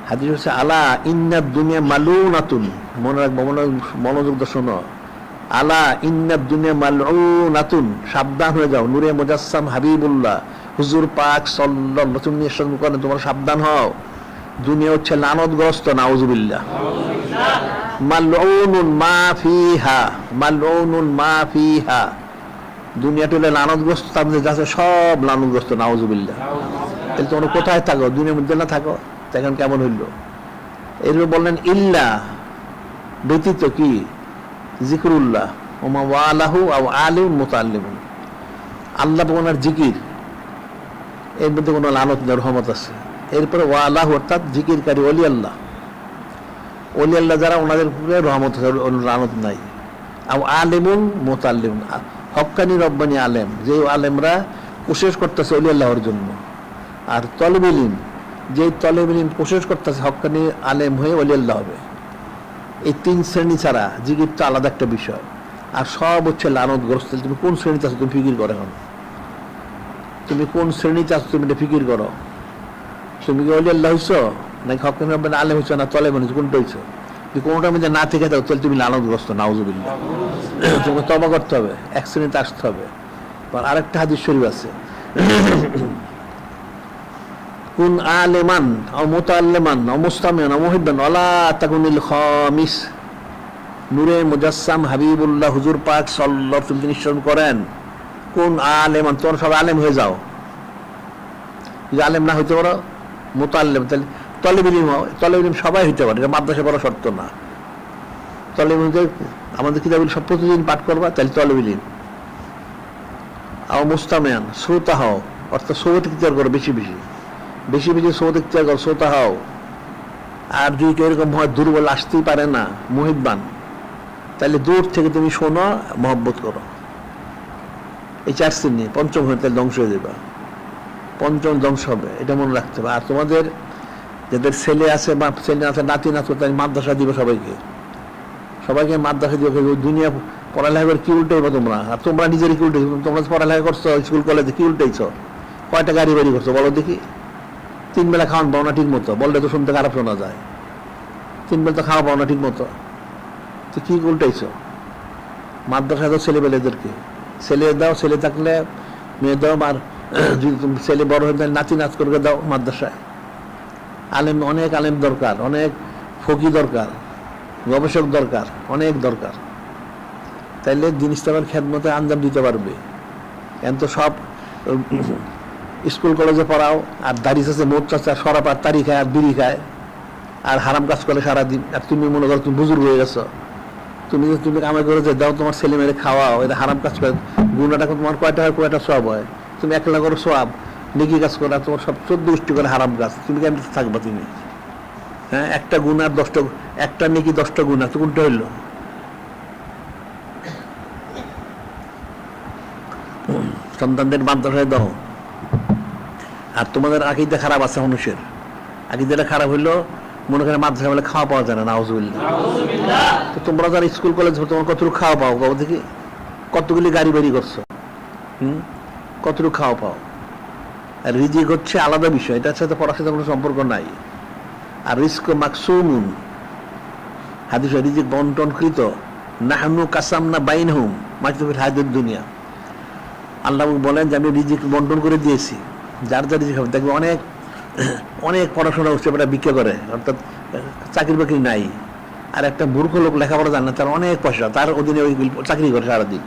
হাদিস হচ্ছে আলা ইন্না দুনিয়া মালুনাতুন, মনে রাখবো, মনোযোগ দিয়ে শোনো। আলা ইন্না দুনিয়া মালউনাতুন, সাবধান হয়ে যাও। নূরে মুজাসসাম হাবিবুল্লাহ হুজুর পাক সাল্লাল্লাহু আলাইহি ওয়াসাল্লাম করেন তোমরা সাবধান হও, দুনিয়া হচ্ছে লানতগ্রস্ত, নাউযুবিল্লাহ। মালউনুন মা ফিহা, মালউনুন মা ফিহা, দুনিয়াটা হলে লানতগ্রস্ত, তার মধ্যে যাচ্ছে সব লানতগ্রস্ত, নাউযুবিল্লাহ। তাহলে তোমরা কোথায় থাকো? দুনিয়ার মধ্যে না থাকো, এখন কেমন হইল? এরপর বললেন ইল্লা, ব্যতীত কি? জিকরুল্লাহ ওমা ওয়ালাহু আও আলিম মুতাআল্লিমুন, আল্লাহ ওনার জিকির, এর মধ্যে কোনো লানত রহমত আছে। এরপরে ওয়ালাহু অর্থাৎ জিকিরকারী ওলি আল্লাহ, ওলি আল্লাহ যারা, ওনাদের উপরে রহমত আছে, লানত নাই। আও আলিমুন মুতাআল্লিমুন, হক্কানি রব্বানি আলেম, যে আলেমরা কোশিশ করতেছে ওলি আল্লাহর জন্য। আর তলবুল ইলম, যে তলবুল ইলম কোশিশ করতেছে হক্কানি আলেম হয়ে ওলি আল্লাহ হবে। এই তিন শ্রেণী ছাড়া জিকির তো আলাদা একটা বিষয়, আর সব হচ্ছে লানতগ্রস্ত। তুমি কোন শ্রেণীতে আছো তুমি ফিকির করো, এখন তুমি কোন শ্রেণীতে আছো তুমি এটা ফিকির করো। তুমি কি ওলি আল্লাহ হইছো, নাকি হক্কানি রব্বানি আলেম হইছো, না তলেব হইছো, কোনটা হইছো? যদি কোনোটার মধ্যে না থেকে থাকো তাহলে তুমি লানতগ্রস্ত, নাউযুবিল্লাহ। তোমাকে তওবা করতে হবে, এক শ্রেণীতে আসতে হবে। আরেকটা হাদিস শরীফ আছে, কুন আলেমান আও মুতাআল্লিমান আও মুস্তামিআন আও মুহিব্বান ওয়ালা তাকুনিল খামিস। নূরে মুজাসসাম হাবিবুল্লাহ হুজুর পাক সাল্লাল্লাহু আলাইহি ওয়াসাল্লাম নিশ্চয় করেন, কোন আলেমান, তোমরা সব আলেম হয়ে যাও। যদি আলেম না হইতে পারো, মুতাআল্লিম, তাহলে তলেবুল ইলম হও। তলেবুল ইলম সবাই হইতে পারে, এটা মাদ্রাসা পড়া শর্ত না। তলেবুল ইলম আমাদের কিতাবগুলো সব প্রতিদিন পাঠ করবা, তাহলে তলেবুল ইলম। আও মুস্তামিআন, শ্রোতা হও, অর্থাৎ সওয়াত ইখতিয়ার করো, বেশি বেশি বেশি বেশি সওয়াত ইখতিয়ার করো, শ্রোতা হও। আর যদি কেউ এরকম হয় দুর্বল, আসতেই পারে না, মুহিব্বান, তাহলে দূর থেকে তুমি শোনো, মহব্বত করো। এই চার শ্রেণী, পঞ্চম হয়ে তাহলে ধ্বংস হয়ে যাবে, পঞ্চম ধ্বংস হবে, এটা মনে রাখতে হবে। আর তোমাদের যাদের ছেলে আছে বা ছেলে আছে, নাতি নাতি, তাই মাদ্রাসা দিবে সবাইকে, সবাইকে মাদ্রাসা দিবে। দুনিয়া পড়ালেখা করে কি উল্টাইবো তোমরা? আর তোমরা নিজেরই কি উল্টাইছো? তোমরা পড়ালেখা করছো স্কুল কলেজে, কি উল্টাইছো? কয়টা গাড়ি বাড়ি করছো বলো দেখি? 3 বেলা খাওয়ান পাও না ঠিক মতো, বললে তো শুনতে খারাপ শোনা যায়। 3 বেলা তো খাওয়া পাও না ঠিক মতো, তো কি উল্টাইছো? মাদ্রাসা দাও ছেলেবেলেদেরকে, ছেলে দাও, ছেলে থাকলে মেয়ে দাও। আর যদি তুমি ছেলে বড় হয়ে যায়, নাচি নাচ করে দাও মাদ্রাসায়। আলেম, অনেক আলেম দরকার, অনেক ফকি দরকার, গবেষক দরকার, অনেক দরকার। তাইলে দিন ইসলামের খেদমতে আঞ্জাম দিতে পারবে। এখন তো সব স্কুল কলেজে পড়াও, আর দাড়ি আছে, মোট চাচ্ছে, আর সরাব, আর তারি খায়, আর বিড়ি খায়, আর হারাম কাজ করে সারাদিন। আর তুমি মনে করো তুমি বুজুর্গ হয়ে গেছো, তুমি কামাই করে যে দাও, তোমার ছেলে মেয়েরে খাওয়াও, এটা হারাম কাজ করে, গুণাটা তোমার কয়টা সব হয়? তুমি 1 লাখ করে সব নেকি কাজ করে, তোমার সব 14 গোষ্ঠী করে হারাম কাজ। তুমি কেন থাকবা? তুমি হ্যাঁ, একটা গুণ আর 10টা, একটা নেকি 10টা গুণ, আর তো কোনটা হইলো? সন্তানদের মাদ্রাসায় দাও। আর তোমাদের আকীদা খারাপ আছে, মানুষের আকীদাটা খারাপ হইলো, মনে করে মাদ্রাসা বলে খাওয়া পাওয়া যায় না, নাউযুবিল্লাহ। তো তোমরা যারা স্কুল কলেজ, তোমার কতটুকু খাওয়া পাও? বাবু দেখি, কতগুলি গাড়ি বাড়ি করছো, কতটুকু খাওয়া পাও? আর রিজিক হচ্ছে আলাদা বিষয়, এটার সাথে পড়ার সাথে কোনো সম্পর্ক নাই। আর রিজক মাকসুমুন, হাদিসে রিজিক বন্টনকৃত। নাহনু কাসামনা বাইনহুম মাসফিল হায়াতুদ দুনিয়া, আল্লাহ বলেন যে আমি রিজিক বন্টন করে দিয়েছি, যার যার রিজিক হবে। দেখবে অনেক অনেক পড়াশোনা হচ্ছে, এটা বিক্রি করে, অর্থাৎ চাকরি বাকরি নাই। আর একটা মূর্খ লোক লেখাপড়া জানে না, তার অনেক পয়সা, তার অধীনে ওই চাকরি করে সারাদিন।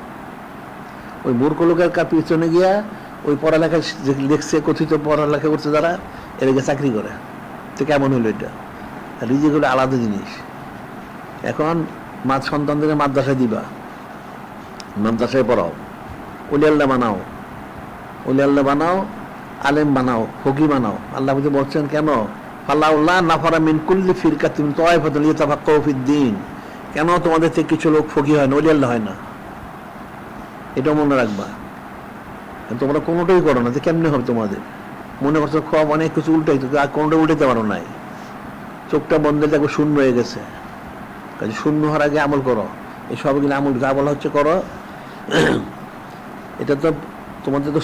ওই মূর্খ লোকের পিছনে গিয়া ওই পড়ালেখা যে লিখছে, কথিত পড়ালেখা করছে যারা, এদেরকে চাকরি করে। তো কেমন হইলো এটা? রিজিক হলো আলাদা জিনিস। এখন সন্তানদেরকে মাদ্রাসায় দিবা, মাদ্রাসায় পড়াও, ওলি আল্লাহ বানাও, ওলি আল্লাহ বানাও, আলেম বানাও, ফকি বানাও। আল্লাহ বলছেন কেন, ফালাউল্লাহ নাফারা মিন কুল্লি ফিরকাতিন তায়ফাতুন লিয়াতাফাক্কাহু ফিদ্দীন, কেন তোমাদের থেকে কিছু লোক ফকি হয় না, ওলি আল্লাহ হয় না? এটা মনে রাখবা। তোমরা কোনোটাই করো না, তো কেমনে হবে তোমাদের? মনে করছো খুব অনেক কিছু উল্টাই, আর কোনোটা উল্টাতে পারো নাই। চোখটা বন্ধ দেখো শূন্য হয়ে গেছে। কাজে শূন্য হওয়ার আগে আমল করো। এই সবগুলো আমল যা বলা হচ্ছে করো। এটা তো তোমাদের তো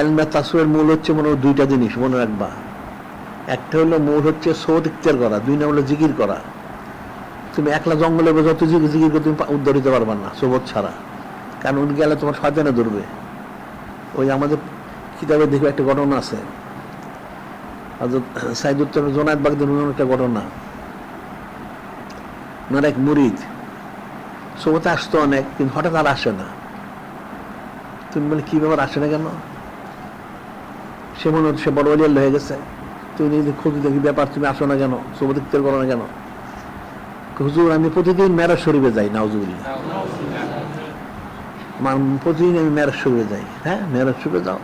এলমে তাসওয়ুফের মূল হচ্ছে মনে হয় দুইটা জিনিস মনে রাখবা। একটা হলো মূল হচ্ছে সৌদ ইখতিয়ার করা, দুই নম্বর হলো জিকির করা। তুমি একলা জঙ্গলে যত জিকির করে তুমি উদ্ধার দিতে পারবা না সোবত ছাড়া, কারণ উনি গেলে তোমার শয়তানে ধরবে। ওই আমাদের কিতাবে দেখবে একটা ঘটনা আছে, হযরত সাইদ উত্তর জোনায়েদ বাগদাদীর একটা ঘটনা। ওনার এক মুরিদ সোবতে আসতো অনেক, কিন্তু হঠাৎ আর আসে না। তুমি বলে কি ব্যাপার, আসে না কেন? সে মনে হচ্ছে সে বড় ওলি হয়ে গেছে। তুমি নিজে খোঁজ দেখি ব্যাপার, তুমি আসো না কেন, সোবত ইখতিয়ার করো না কেন? হুজুর আমি প্রতিদিন মেরাজ শরীফে যাই। নাউজুবিল্লাহ। প্রতিদিন আমি মেরাজ শরীফে যাই। হ্যাঁ, মেরাজ শরীফে যাও।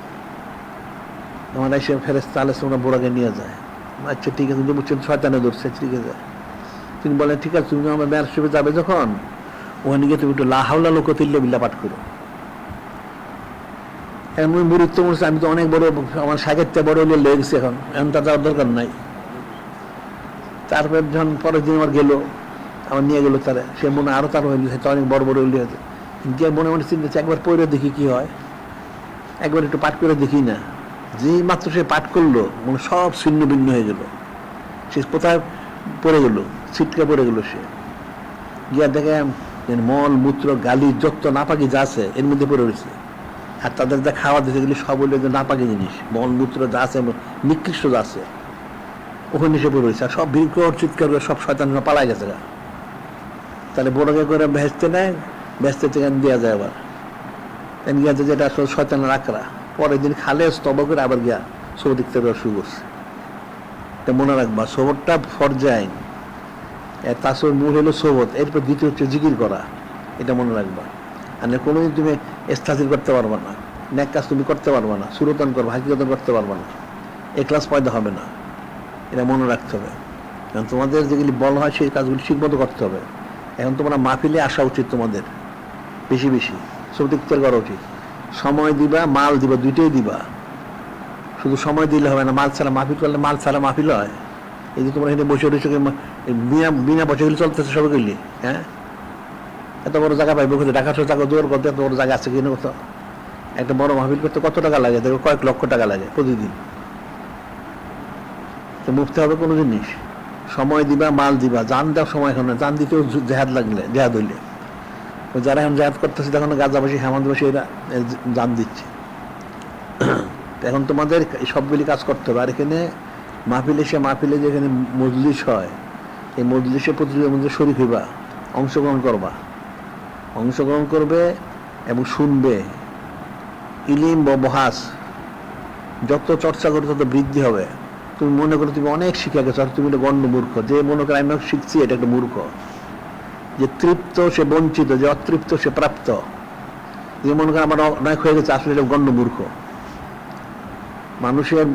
আমার এসে ফেরেশতা আলাইহিস সালাম বুড়াকে নিয়ে যায়। আচ্ছা ঠিক আছে, তুমি বলছেন শয়তানে ধরছে, ঠিক আছে। তিনি বলেন ঠিক আছে, তুমি আমার মেরাজ শরীফে যাবে যখন, ওখানে গিয়ে তুমি একটু লা হাওলা লা কুওয়াতা ইল্লা বিল্লাহ পাঠ করো। এখন ওই মুরিদ তো বলছে আমি তো অনেক বড়, আমার সাগেরটা বড় হলে লেগে গেছে, এখন তার যাওয়ার দরকার নাই। তারপর যখন পরের দিন আমার গেল, আমার নিয়ে গেলো তারা, সে মনে আরো তার হয়ে গেছে, অনেক বড় বড় হলে হয়েছে। গিয়ে মনে মনে চিন্তা একবার পড়ে দেখি কি হয়, একবার একটু পাঠ করে দেখি না। যেই মাত্র সে পাঠ করলো মনে সব ছিন্ন ভিন্ন হয়ে গেল। সে কোথায় পড়ে গেল, ছিটকে পড়ে গেল। সে গিয়া দেখে মল মূত্র গালি যত নাপাকি যা আছে এর মধ্যে পড়ে রয়েছে। আর তাদের যা খাওয়া দিতে গেলে সব হইলে যে নাপাকি জিনিস, মল মূত্র যা আছে নিকৃষ্ট যা আছে ওখানে সে পড়ে রয়েছে। আর সব ভিড় চিৎকার করে সব শয়তান পালাই গেছে। তাহলে বড়কে করে ভেস্তে নেয়, ভেস্তে থেকে দেওয়া যায়। আবার গিয়া যেটা আসলে শয়তানের আকড়া, পরের দিন খালে তবা করে আবার গিয়া সবর দিকতে শুরু করছে। এটা মনে রাখবা, সবরটা ফরজে আইন, তাসর মূল হলো সবত, এরপর দ্বিতীয় হচ্ছে জিকির করা। এটা মনে রাখবা। আর কোনোদিন তুমি ইস্তাসির করতে পারবা না, নেক কাজ তুমি করতে পারবা না, সুরতন করবা, হাকিকতন করতে পারবা না, এখলাস পয়দা হবে না। এটা মনে রাখতে হবে। কারণ তোমাদের যেগুলি বলা হয় সেই কাজগুলি ঠিকমতো করতে হবে। এখন তোমরা মাহফিলে আসা উচিত, তোমাদের বেশি বেশি সব ইখতিয়ার করা উচিত। সময় দিবা, মাল দিবা, দুইটাই দিবা। শুধু সময় দিলে হবে না, মাল ছাড়া মাহফিল করলে মাল ছাড়া মাহফিল হয়? এই যে তোমরা এখানে বসে রয়েছে, বিনা পয়সাগুলি চলতেছে সবগুলি। হ্যাঁ, এত বড় জায়গা পাইবে কোথায়? ঢাকা শহর জায়গা দৌড় করতে এত বড় জায়গা আছে কিনা কোথাও? একটা বড় মাহফিল করতে কত টাকা লাগে? দেখো কয়েক লক্ষ টাকা লাগে প্রতিদিন। তো মুফতে হবে কোনো জিনিস? সময় দিবা, মাল দিবা, জান দেওয়ার সময় এখন না, জান দিতেও জেহাদ লাগলে, জেহাদ হইলে। যারা এখন জেহাদ করতেছে তখন গাজাবাসী হেমন্তবাসী এরা জান দিচ্ছে। এখন তোমাদের সবগুলি কাজ করতে হবে। আর এখানে মাহফিলে যেখানে মজলিস হয়, এই মজলিসে প্রতিযোগিতার মধ্যে শরীক হইবা, অংশগ্রহণ করবে এবং শুনবে। ইলিম বহাস যত চর্চা করবে তত বৃদ্ধি হবে। তুমি মনে করো তুমি অনেক শিখে গেছো, আর তুমি একটা গণ্ড মূর্খ। যে মনে করো আমি শিখছি, এটা একটা মূর্খ। যে তৃপ্ত সে বঞ্চিত, যে অতৃপ্ত সে প্রাপ্ত। যে মনে করো আমার অনেক হয়ে গেছে, আসলে এটা গণ্ড মূর্খ। মানুষের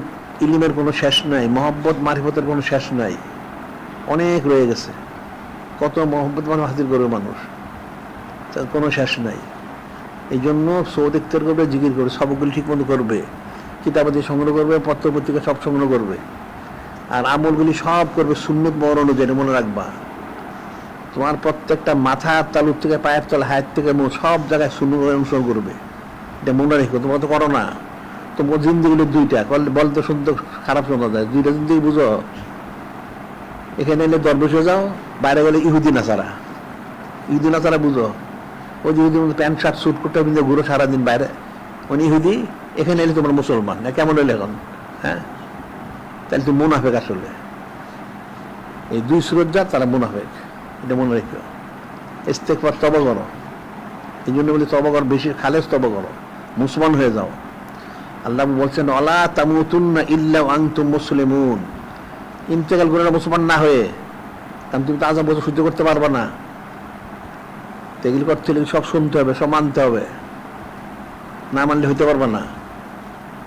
ইলিমের কোনো শেষ নাই, মহব্বত মারিফতের কোনো শেষ নাই, অনেক রয়ে গেছে। কত মহব্বত মানুষ হাজির করবে মানুষ, তার কোনো শেষ নাই। এই জন্য সৌদ ইখতিয়ার করবে, জিকির করবে, সবগুলি ঠিক মতো করবে, কিতাবাদি সংগ্রহ করবে, পত্র পত্রিকা সব সংগ্রহ করবে, আর আমলগুলি সব করবে সুন্নত বর অনুযায়ী। মনে রাখবা, তোমার প্রত্যেকটা মাথার তালুর থেকে পায়ের তলা, হায়ের থেকে সব জায়গায় সুন্নত অনুসরণ করবে। এটা মনে রেখো। তোমরা তো করো না। তোমার জিন্দিগুলো দুইটা, বলতে শুনতে খারাপ শোনা যায়, দুইটা জিন্দিগি বুঝো। এখানে এলে দরবেশ হয়ে যাও, বাইরে গেলে ইহুদি নাসারা বুঝো। ওই যে ইহুদি প্যান্ট শার্ট স্যুট করতে ঘুরো সারাদিন বাইরে, উনি ইহুদি। এখানে এলে তোমার মুসলমান। কেমন হলে এখন? হ্যাঁ, তাহলে তুমি মুনাফেক। আসলে এই দুই সুরত যা, তারা মুনাফেক। এটা মনে রেখো। ইস্তেগফার, তওবা করো। এই জন্য বলি তওবা করো, বেশি খালেস তওবা করো, মুসলমান হয়ে যাও। আল্লাহ বলছেন ওয়ালা তামুতুন্না ইল্লা ওয়া আনতুম মুসলিমুন, ইন্তেকাল করে মুসলমান না হয়ে, কারণ তুমি তো আজান বছর সহ্য করতে পারবে না। এগুলি করতে হলে সব শুনতে হবে, সব মানতে হবে, না মানলে হইতে পারবে না।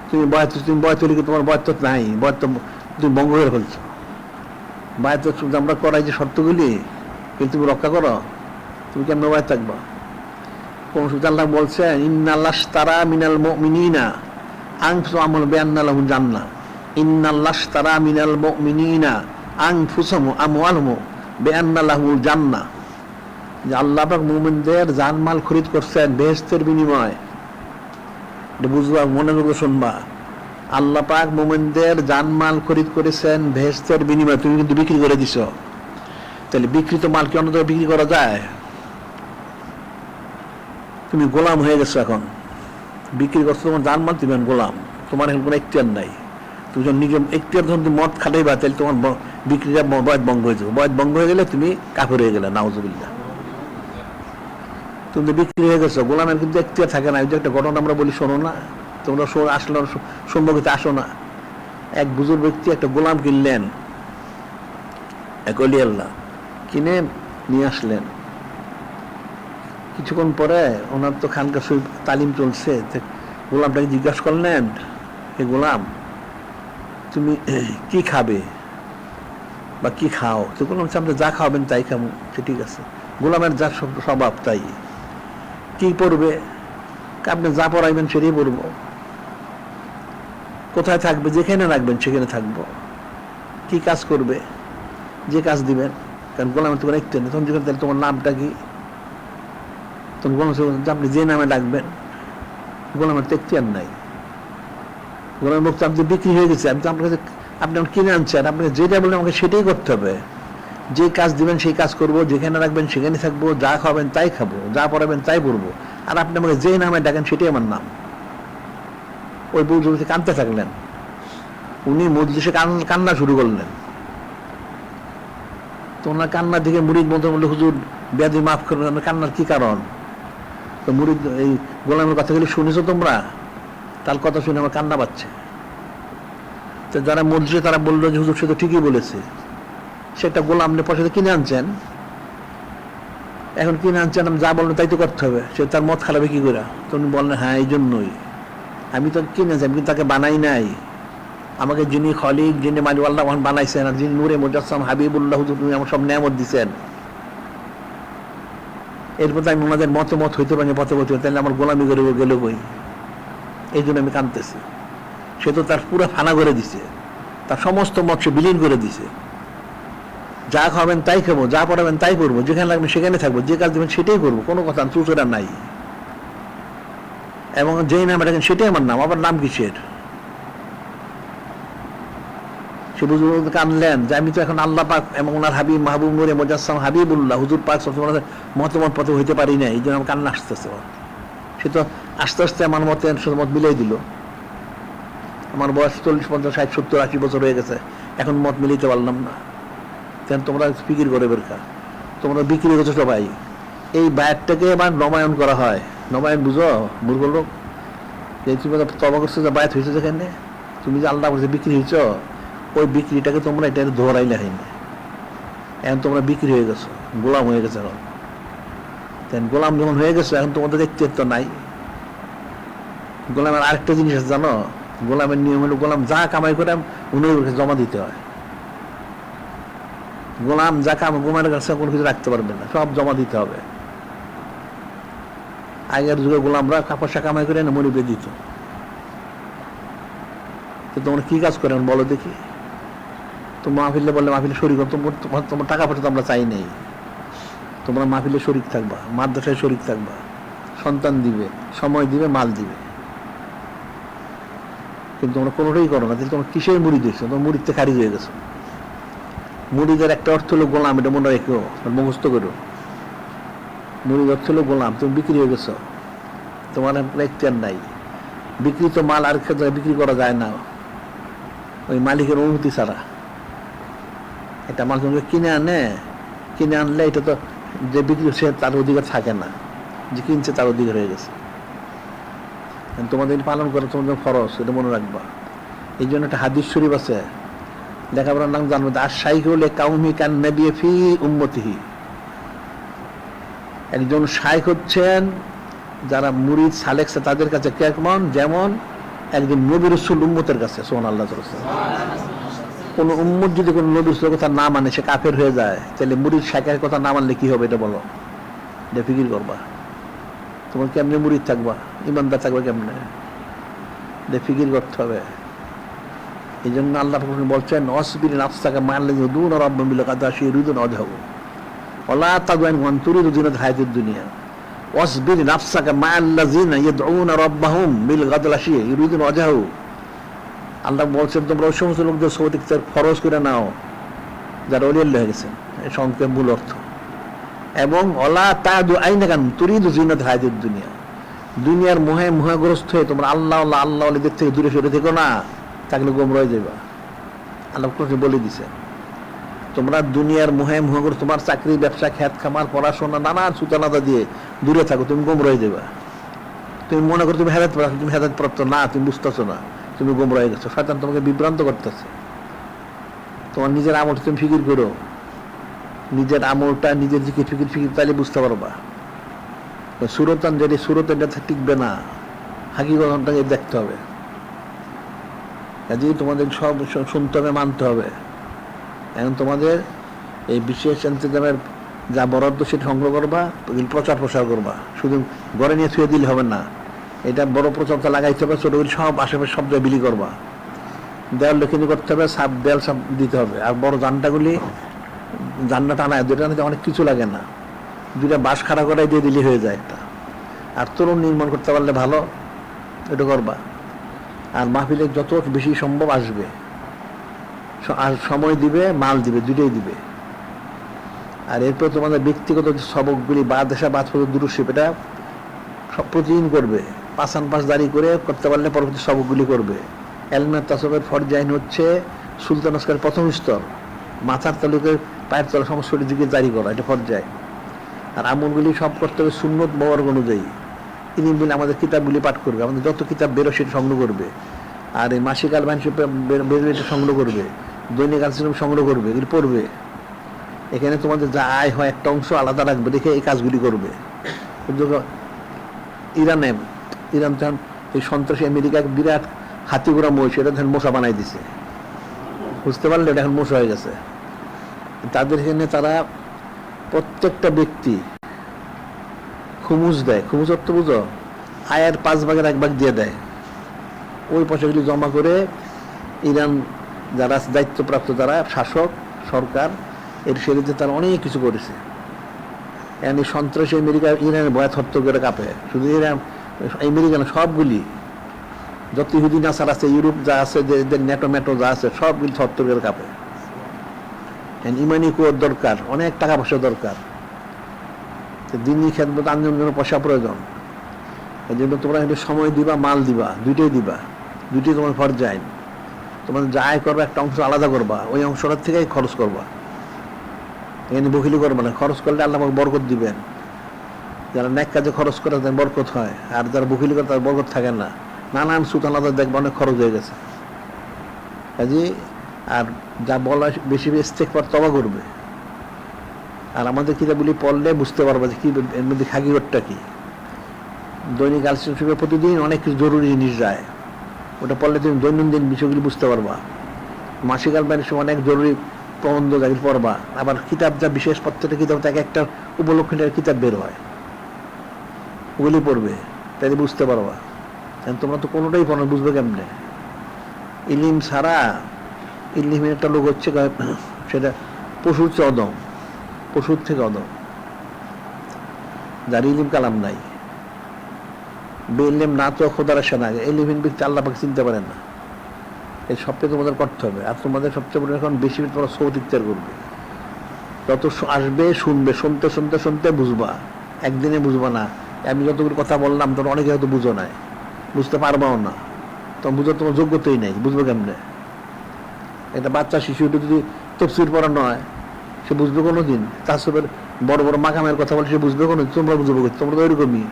তুমি বয়স তৈরি, তোমার বয়স তো নাই, বয়স তো তুমি বঙ্গ করে ফেলছো। বয়স আমরা করাই যে শর্তগুলি, কিন্তু তুমি রক্ষা করো, তুমি কেমন বয়স থাকবা? কোন সুলতান বলছে ইন্নাল্লাহ তারা মিনাল মুমিনিনা আনফুসাহুম বিআন্না লাহুম জান্নাহ, ইন্নাল্লাহ তারা মিনাল মুমিনিনা আনফুসাহুম আমওয়ালহুম বিআন্না লাহুম জান্নাহ, যে আল্লাহ পাক মুমিনদের জানমাল খরিদ করছেন বেহেশতের বিনিময়ে। এটা বুঝবা, মনে করে শুনবা। আল্লাহ পাক মুমিনদের জানমাল খরিদ করেছেন বেহেশতের বিনিময়ে, তুমি কিন্তু বিক্রি করে দিছো। তাহলে বিক্রিত মাল কি অন্য জায়গায় বিক্রি করা যায়? তুমি গোলাম হয়ে গেছো, এখন বিক্রি করছো তোমার জানমাল, তুমি গোলাম, তোমার এখন কোনো এখতিয়ার নাই। তুমি যখন নিজের এখতিয়ার যখন তুমি মদ খাটাইবা, তাহলে তোমার বিক্রিটা বয়স ভঙ্গ হয়ে যাবে। বয়স ভঙ্গ হয়ে গেলে তুমি কাফের হয়ে গেলে, নাউজুবিল্লাহ। তুমি তো বিক্রি হয়ে গেছো, গোলামের কিন্তু এখতিয়ার থাকে না। এই যে একটা ঘটনা আমরা বলি, শোনো না তোমরা, আসলে সম্পর্কিত আসো না। এক বুজুর্গ ব্যক্তি একটা গোলাম কিনলেন, এক অলি আল্লাহ কিনে নিয়ে আসলেন। কিছুক্ষণ পরে ওনার তো খানকা শরীফ তালিম চলছে, গোলামটাকে জিজ্ঞাসা করলেন, হে গোলাম, তুমি কি খাবে বা কি খাও? তো গোলাম আপনি যা খাওয়াবেন তাই খাবো। ঠিক আছে। গোলামের যা স্বভাব তাই। কি পড়বে? আপনি যা পড়াইবেন সেটাই পড়বো। কোথায় থাকবে? যেখানে রাখবেন সেখানে থাকবো। কি কাজ করবে? যে কাজ দিবেন। কারণ গোলামের তোমার একটু নেই, তখন যেখানে তোমার নামটা কি, তখন গোলাম আপনি যে নামে ডাকবেন। গোলামের তো এখতিয়ার নাই। গোলামের বক্তব্য আপনি বিক্রি হয়ে গেছে, আমি তো আপনার কাছে, আপনি আমার কিনে আনছেন, আপনাকে যেটা বললেন আমাকে সেটাই করতে হবে। যে কাজ দিবেন সেই কাজ করবো, যেখানে রাখবেন সেখানে থাকবো, যা খাবেন তাই খাবো, যা পড়াবেন তাই পড়বো। আর আপনি আমাকে যে নামে ডাকেন সেটাই আমার নাম। ওই বুজুর্গ কাঁদতে থাকলেন। উনি মজলিসে কান্না শুরু করলেন। তো ওনার কান্নার দিকে মুরিদ বলতে বললে, হুজুর ব্যাধি মাফ করবেন, কান্নার কি কারণ? তো মুরিদ, এই গোলামের কথাগুলি শুনেছো তোমরা? তার কথা শুনে আমার কান্না পাচ্ছে। তো যারা মজলিসে তারা বললো যে হুজুর সে তো ঠিকই বলেছে, সেটা গোলাম নিয়ে পয়সা কিনে আনছেন, এখন কিনে আনছেন, যা বললেন তাই তো করতে হবে। সে তার মদ খারাপে কি করে? তো উনি বললেন, হ্যাঁ এই জন্যই আমি তো কিনেছি, আমি কিন্তু তাকে বানাই নাই। আমাকে যিনি খলিক, যিনি মালিওয়াল্লাহ বানাইছেন, আর যিনি নূরে মুজাসসাম হাবিবুল্লাহ হুজুর, তুমি আমার সব নিয়ামত দিচ্ছেন। এরপর আমি ওনাদের মতামত হইতে পারি, পথে পথে, তাহলে আমার গোলামি করে গেল বই। এই জন্য আমি কাঁদতেছি। সে তো তার পুরো ফানা করে দিছে, তার সমস্ত মত সে বিলীন করে দিছে। যা খাবেন তাই খাবো, যা পড়াবেন তাই পড়বো, যেখানে লাগবে সেখানে থাকবো, যে কাজ দেবেন সেটাই করবো, কোনো কথা চুচোরা নাই। এবং যেই নাম রাখেন সেটাই আমার নাম। আবার নাম কিসের? সে বুজুর্গ কানলেন যে আমি তো এখন আল্লাহ পাক এবং ওনার হাবিব মাহবুব নূরে মুজাসসাম হাবিবুল্লাহ হুজুর পাক সবসময় মতামত পথে হইতে পারি না, এই জন্য আমার কান্না আসতেছে। সে তো আস্তে আস্তে আমার মতে মত মিলাই দিল। আমার বয়স 40, 50, 60, 70, 80 বছর হয়ে গেছে, এখন মত মিলাইতে পারলাম না। কেন? তোমরা ফিকির করে বেরকা, তোমরা বিক্রি হয়েছো সবাই। এই বায়াতটাকে আবার নবায়ন করা হয়। নবায়ন বুঝো মূর্খ লোক? যে তুমি তবা করছো, যে বায়াত হয়েছে, যেখানে তুমি যে আল্লাহ বলছে বিক্রি হয়েছ, ওই বিক্রিটাকে তোমরা এটা ধরাইলে হয়নি। এখন তোমরা বিক্রি হয়ে গেছো, গোলাম হয়ে গেছে। এখন গোলাম যখন হয়ে গেছো, এখন তোমাদের এখতিয়ার তো নাই। গোলামের আরেকটা জিনিস আছে জানো? গোলামের নিয়ম হলো, গোলাম যা কামাই করে উনির জমা দিতে হয়। গোলাম যা গোলামের কাছে কোনো কিছু রাখতে পারবে না, সব জমা দিতে হবে। আগের যুগে গোলামরা পয়সা কামাই করে না মরিবে দিত। তো তোমরা কি কাজ করেন বলো দেখি? তো মাহফিলে বললে মাহফিলে শরীর, তোমার টাকা পয়সা তো আমরা চাই নেই। তোমরা মাহফিলে শরীক থাকবা, মাদ্রাসায় শরীক থাকবা, সন্তান দিবে, সময় দিবে, মাল দিবে, কিন্তু তোমরা কোনোটাই করো না। তাহলে তোমরা কিসের মুড়ি দিয়েছো? তোমার মুড়িতে খারিজ হয়ে গেছো। মুড়িদের একটা অর্থ হলো গোলাম, এটা মনে রেখো, মুখস্থ করো। মুড়ির অর্থ হলো গোলাম, তুমি বিক্রি হয়ে গেছো, তোমার এখতিয়ার নাই। বিক্রিত মাল আর ক্ষেত্রে বিক্রি করা যায় না ওই মালিকের অনুমতি ছাড়া। একটা মাল তোমাকে কিনে আনলে এটা তো যে বিক্রি হচ্ছে তার অধিকার থাকে না, যে কিনছে তার অধিকার হয়ে গেছে। তোমাদের পালন করা তোমাদের ফরজ, এটা মনে রাখবা। এই জন্য একটা হাদিস শরীফ আছে, লেখাপড়ার নাম জানবো। আর শাইখুল কাউমি কান নবী ফি উম্মতিহি, একজন শাইখ হচ্ছেন যারা মুরিদ সালেকছে তাদের কাছে কেমন, যেমন একজন নবী রাসূল উম্মতের কাছে। সুবহানাল্লাহ। কোন উম্মত যদি কোন নবী রাসূলের কথা না মানে সে কাফের হয়ে যায়, তাহলে মুরিদ শাইখের কথা না মানলে কি হবে এটা বলো, এটা ফিকির করবা। তোমার কেমনে মুরিদ থাকবা, ইমানদার থাকবা কেমনে, এটা ফিকির করতে হবে। এই জন্য আল্লাহ বলছেন অসবির নাফসাকা মাল্লাযিনা দুনা রাব্বাহুম বিল গাদাশি ইউরিদুনা ওয়াজহাহু ওয়ালা তাগওয়ান ওয়ান তুরিদু জিনাত হায়াতিদ দুনিয়া ওয়াসবির নাফসাকা মাল্লাযিনা ইয়াদউনা রাব্বাহুম বিল গাদাশি ইউরিদুনা ওয়াজহাহু। আল্লাহ বলছেন তোমরা ওই সমস্ত লোকদের সৌদিক ফরজ করে নাও যারা ওলিয়াল্লাহ হয়ে গেছেন, এই সংক্ষেপ মূল অর্থ। এবং ওয়ালা তাদু আইনাকান তুরিদু জিনাত হায়াতিদ দুনিয়া, দুনিয়ার মোহে মোহগ্রস্ত হয়ে তোমরা আল্লাহ আল্লাহ ওলিদের থেকে দূরে সরে থেকো না, থাকলে গোমরা হয়ে যাবা। আল্লাহ বলে দিছে তোমরা দুনিয়ার মোহে মোহগ্রস্ত, তোমার চাকরি ব্যবসা খ্যাত খামার পড়াশোনা নানান সুতানাদা দিয়ে দূরে থাকো, তুমি গোমরা হয়ে যাবা। তুমি মনে করো তুমি হেদায়েত প্রাপ্ত, তুমি হেদায়েত প্রাপ্ত না, তুমি বুঝতেছো না, তুমি গোমরা হয়ে গেছো। শয়তান তোমাকে বিভ্রান্ত করতেছে। তোমার নিজের আমলটা তুমি ফিকির করো, নিজের আমলটা নিজের দিকে ফিকির তাহলে বুঝতে পারবা। সুরতান যেটি সুরতানটা টিকবে না, হাকিগতটাকে দেখতে হবে। কাজেই তোমাদের সব শুনতে হবে, মানতে হবে। এখন তোমাদের এই বিশেষ ইন্তজামের যা বরাদ্দ সেটা সংগ্রহ করবা, প্রচার প্রসার করবা, শুধু ঘরে নিয়ে ছুঁয়ে দিলে হবে না, এটা বড় প্রচারটা লাগাইতে হবে, ছোটগুলি সব আশেপাশে সব জায়গায় বিলি করবা, দেয়াল লেখিনি করতে হবে, সাপ দেয়াল সব দিতে হবে। আর বড় জানটাগুলি জান্না টানায়, দুটা অনেক কিছু লাগে না, দুটা বাঁশ খাড়া করাই দিয়ে দিলে হয়ে যায় একটা। আর তরুণ নির্মাণ করতে পারলে ভালো, এটা করবা। আর মাহফিলে যত বেশি সম্ভব আসবে, আর সময় দিবে, মাল দিবে, দুটোই দিবে। আর এরপর তোমাদের ব্যক্তিগত সবকগুলি বা দেশা বাদ দুরুশিপ এটা সব প্রতিদিন করবে, পাঁচান পাঁচ দাঁড়ি করে করতে পারলে পরবর্তী সবকগুলি করবে। এলমের তাসবের ফরজাইন হচ্ছে সুলতান আসকার প্রথম স্তর, মাথার তালুকের পায়ের তলা সমস্যার দিকে জারি করা, এটা ফরজাইন। আর আমলগুলি সব করতে হবে সুন্নত বর্গ অনুযায়ী। ইলিমগুলি আমাদের কিতাবগুলি পাঠ করবে, আমাদের যত কিতাব বেরো সেটা সংগ্রহ করবে। আর এই মাসিক আল মানসিক বেরোলে এটা সংগ্রহ করবে, দৈনিক আল সংগ্রহ করবে, এগুলি পড়বে। এখানে তোমাদের যা আয় হয় একটা অংশ আলাদা রাখবে, দেখে এই কাজগুলি করবে। ইরান তখন এই সন্ত্রাসী আমেরিকা বিরাট হাতিগুড়া মহিষ, এটা ধরেন মশা বানাই দিছে, বুঝতে পারলে এটা এখন মশা হয়ে গেছে। তাদের এখানে তারা প্রত্যেকটা ব্যক্তি খুমুজ দেয়, খুমুজ অর্থ বুঝো, আয়ের 5/1 দিয়ে দেয়। ওই পয়সাগুলি জমা করে ইরান যারা দায়িত্বপ্রাপ্ত, যারা শাসক সরকার, এর সেরিতে তারা অনেক কিছু করেছে। এই সন্ত্রাসী আমেরিকা ইরানের ভয় থরথর করে কাঁপে। শুধু ইরান আমেরিকা না, সবগুলি যত ইহুদি নাসার আছে, ইউরোপ যা আছে, নেটো মেটো যা আছে, সবগুলি থরথর করে কাঁপে। ইমানি কুয়োর দরকার, অনেক টাকা পয়সা দরকার, দিনই খেদমত আনজনের জন্য পয়সা প্রয়োজন। এই জন্য তোমরা একটু সময় দিবা, মাল দিবা, দুইটাই দিবা, দুইটাই তোমার ফরজাইন। তোমাদের যা আয় করবা একটা অংশ আলাদা করবা, ওই অংশটার থেকেই খরচ করবা। এখানে বকিলি করবা না, খরচ করলে আল্লাহ বরকত দিবেন। যারা ন্যাক কাজে খরচ করে তাদের বরকত হয়, আর যারা বকিলি করে তাদের বরকত থাকে না। নানান সুত আলাদা দেখবা অনেক খরচ হয়ে গেছে। কাজে আর যা বলা বেশি ইস্তেগফার তওবা করবে। আর আমাদের কিতাবগুলি পড়লে বুঝতে পারবা যে কি এর মধ্যে হাকিকতটা কি। দৈনিক আলোচনা প্রতিদিন অনেক কিছু জরুরি জিনিস যায়, ওটা পড়লে তুমি দৈনন্দিন বিষয়গুলি বুঝতে পারবা। মাসিক আলবানির সময় অনেক জরুরি প্রবন্ধ যেগুলি পড়বা। আবার কিতাব যা বিশেষ প্রত্যেকটা কিতাব থেকে একটা উপলক্ষে কিতাব বের হয়, ওগুলি পড়বে, তাই বুঝতে পারবা। তোমরা তো কোনোটাই পড়ো, বুঝবে কেমনে? ইলিম ছাড়া, ইলিমের একটা লোক হচ্ছে সেটা পশুর চেয়ে অদম, পশুর থেকে অদম, যার ইলিম কালাম নাই। বেইলিম না তো খোদার আসে না, এলিমিন ব্যক্তি আল্লাহ পাকে চিনতে পারে না। এই সবটাই তোমাদের করতে হবে। আর তোমাদের সবচেয়ে বড় এখন বেশি তোমরা সৌদ ইফতার করবে, যত আসবে শুনবে, শুনতে শুনতে শুনতে বুঝবা, একদিনে বুঝবা না। আমি যতগুলো কথা বললাম তোমরা অনেকে হয়তো বুঝো নাই, বুঝতে পারবাও না, তোমার বুঝার তোমার যোগ্যতাই নেই, বুঝবে কেমনে? একটা বাচ্চা শিশুটা যদি তফসির পড়ানো হয়, সে বুঝবে কোনো দিন? তাসবের বড় বড় মাকামের কথা বলে সে বুঝবে কোনো? তোমরা বুঝবে, তোমরা তো ওইরকমই,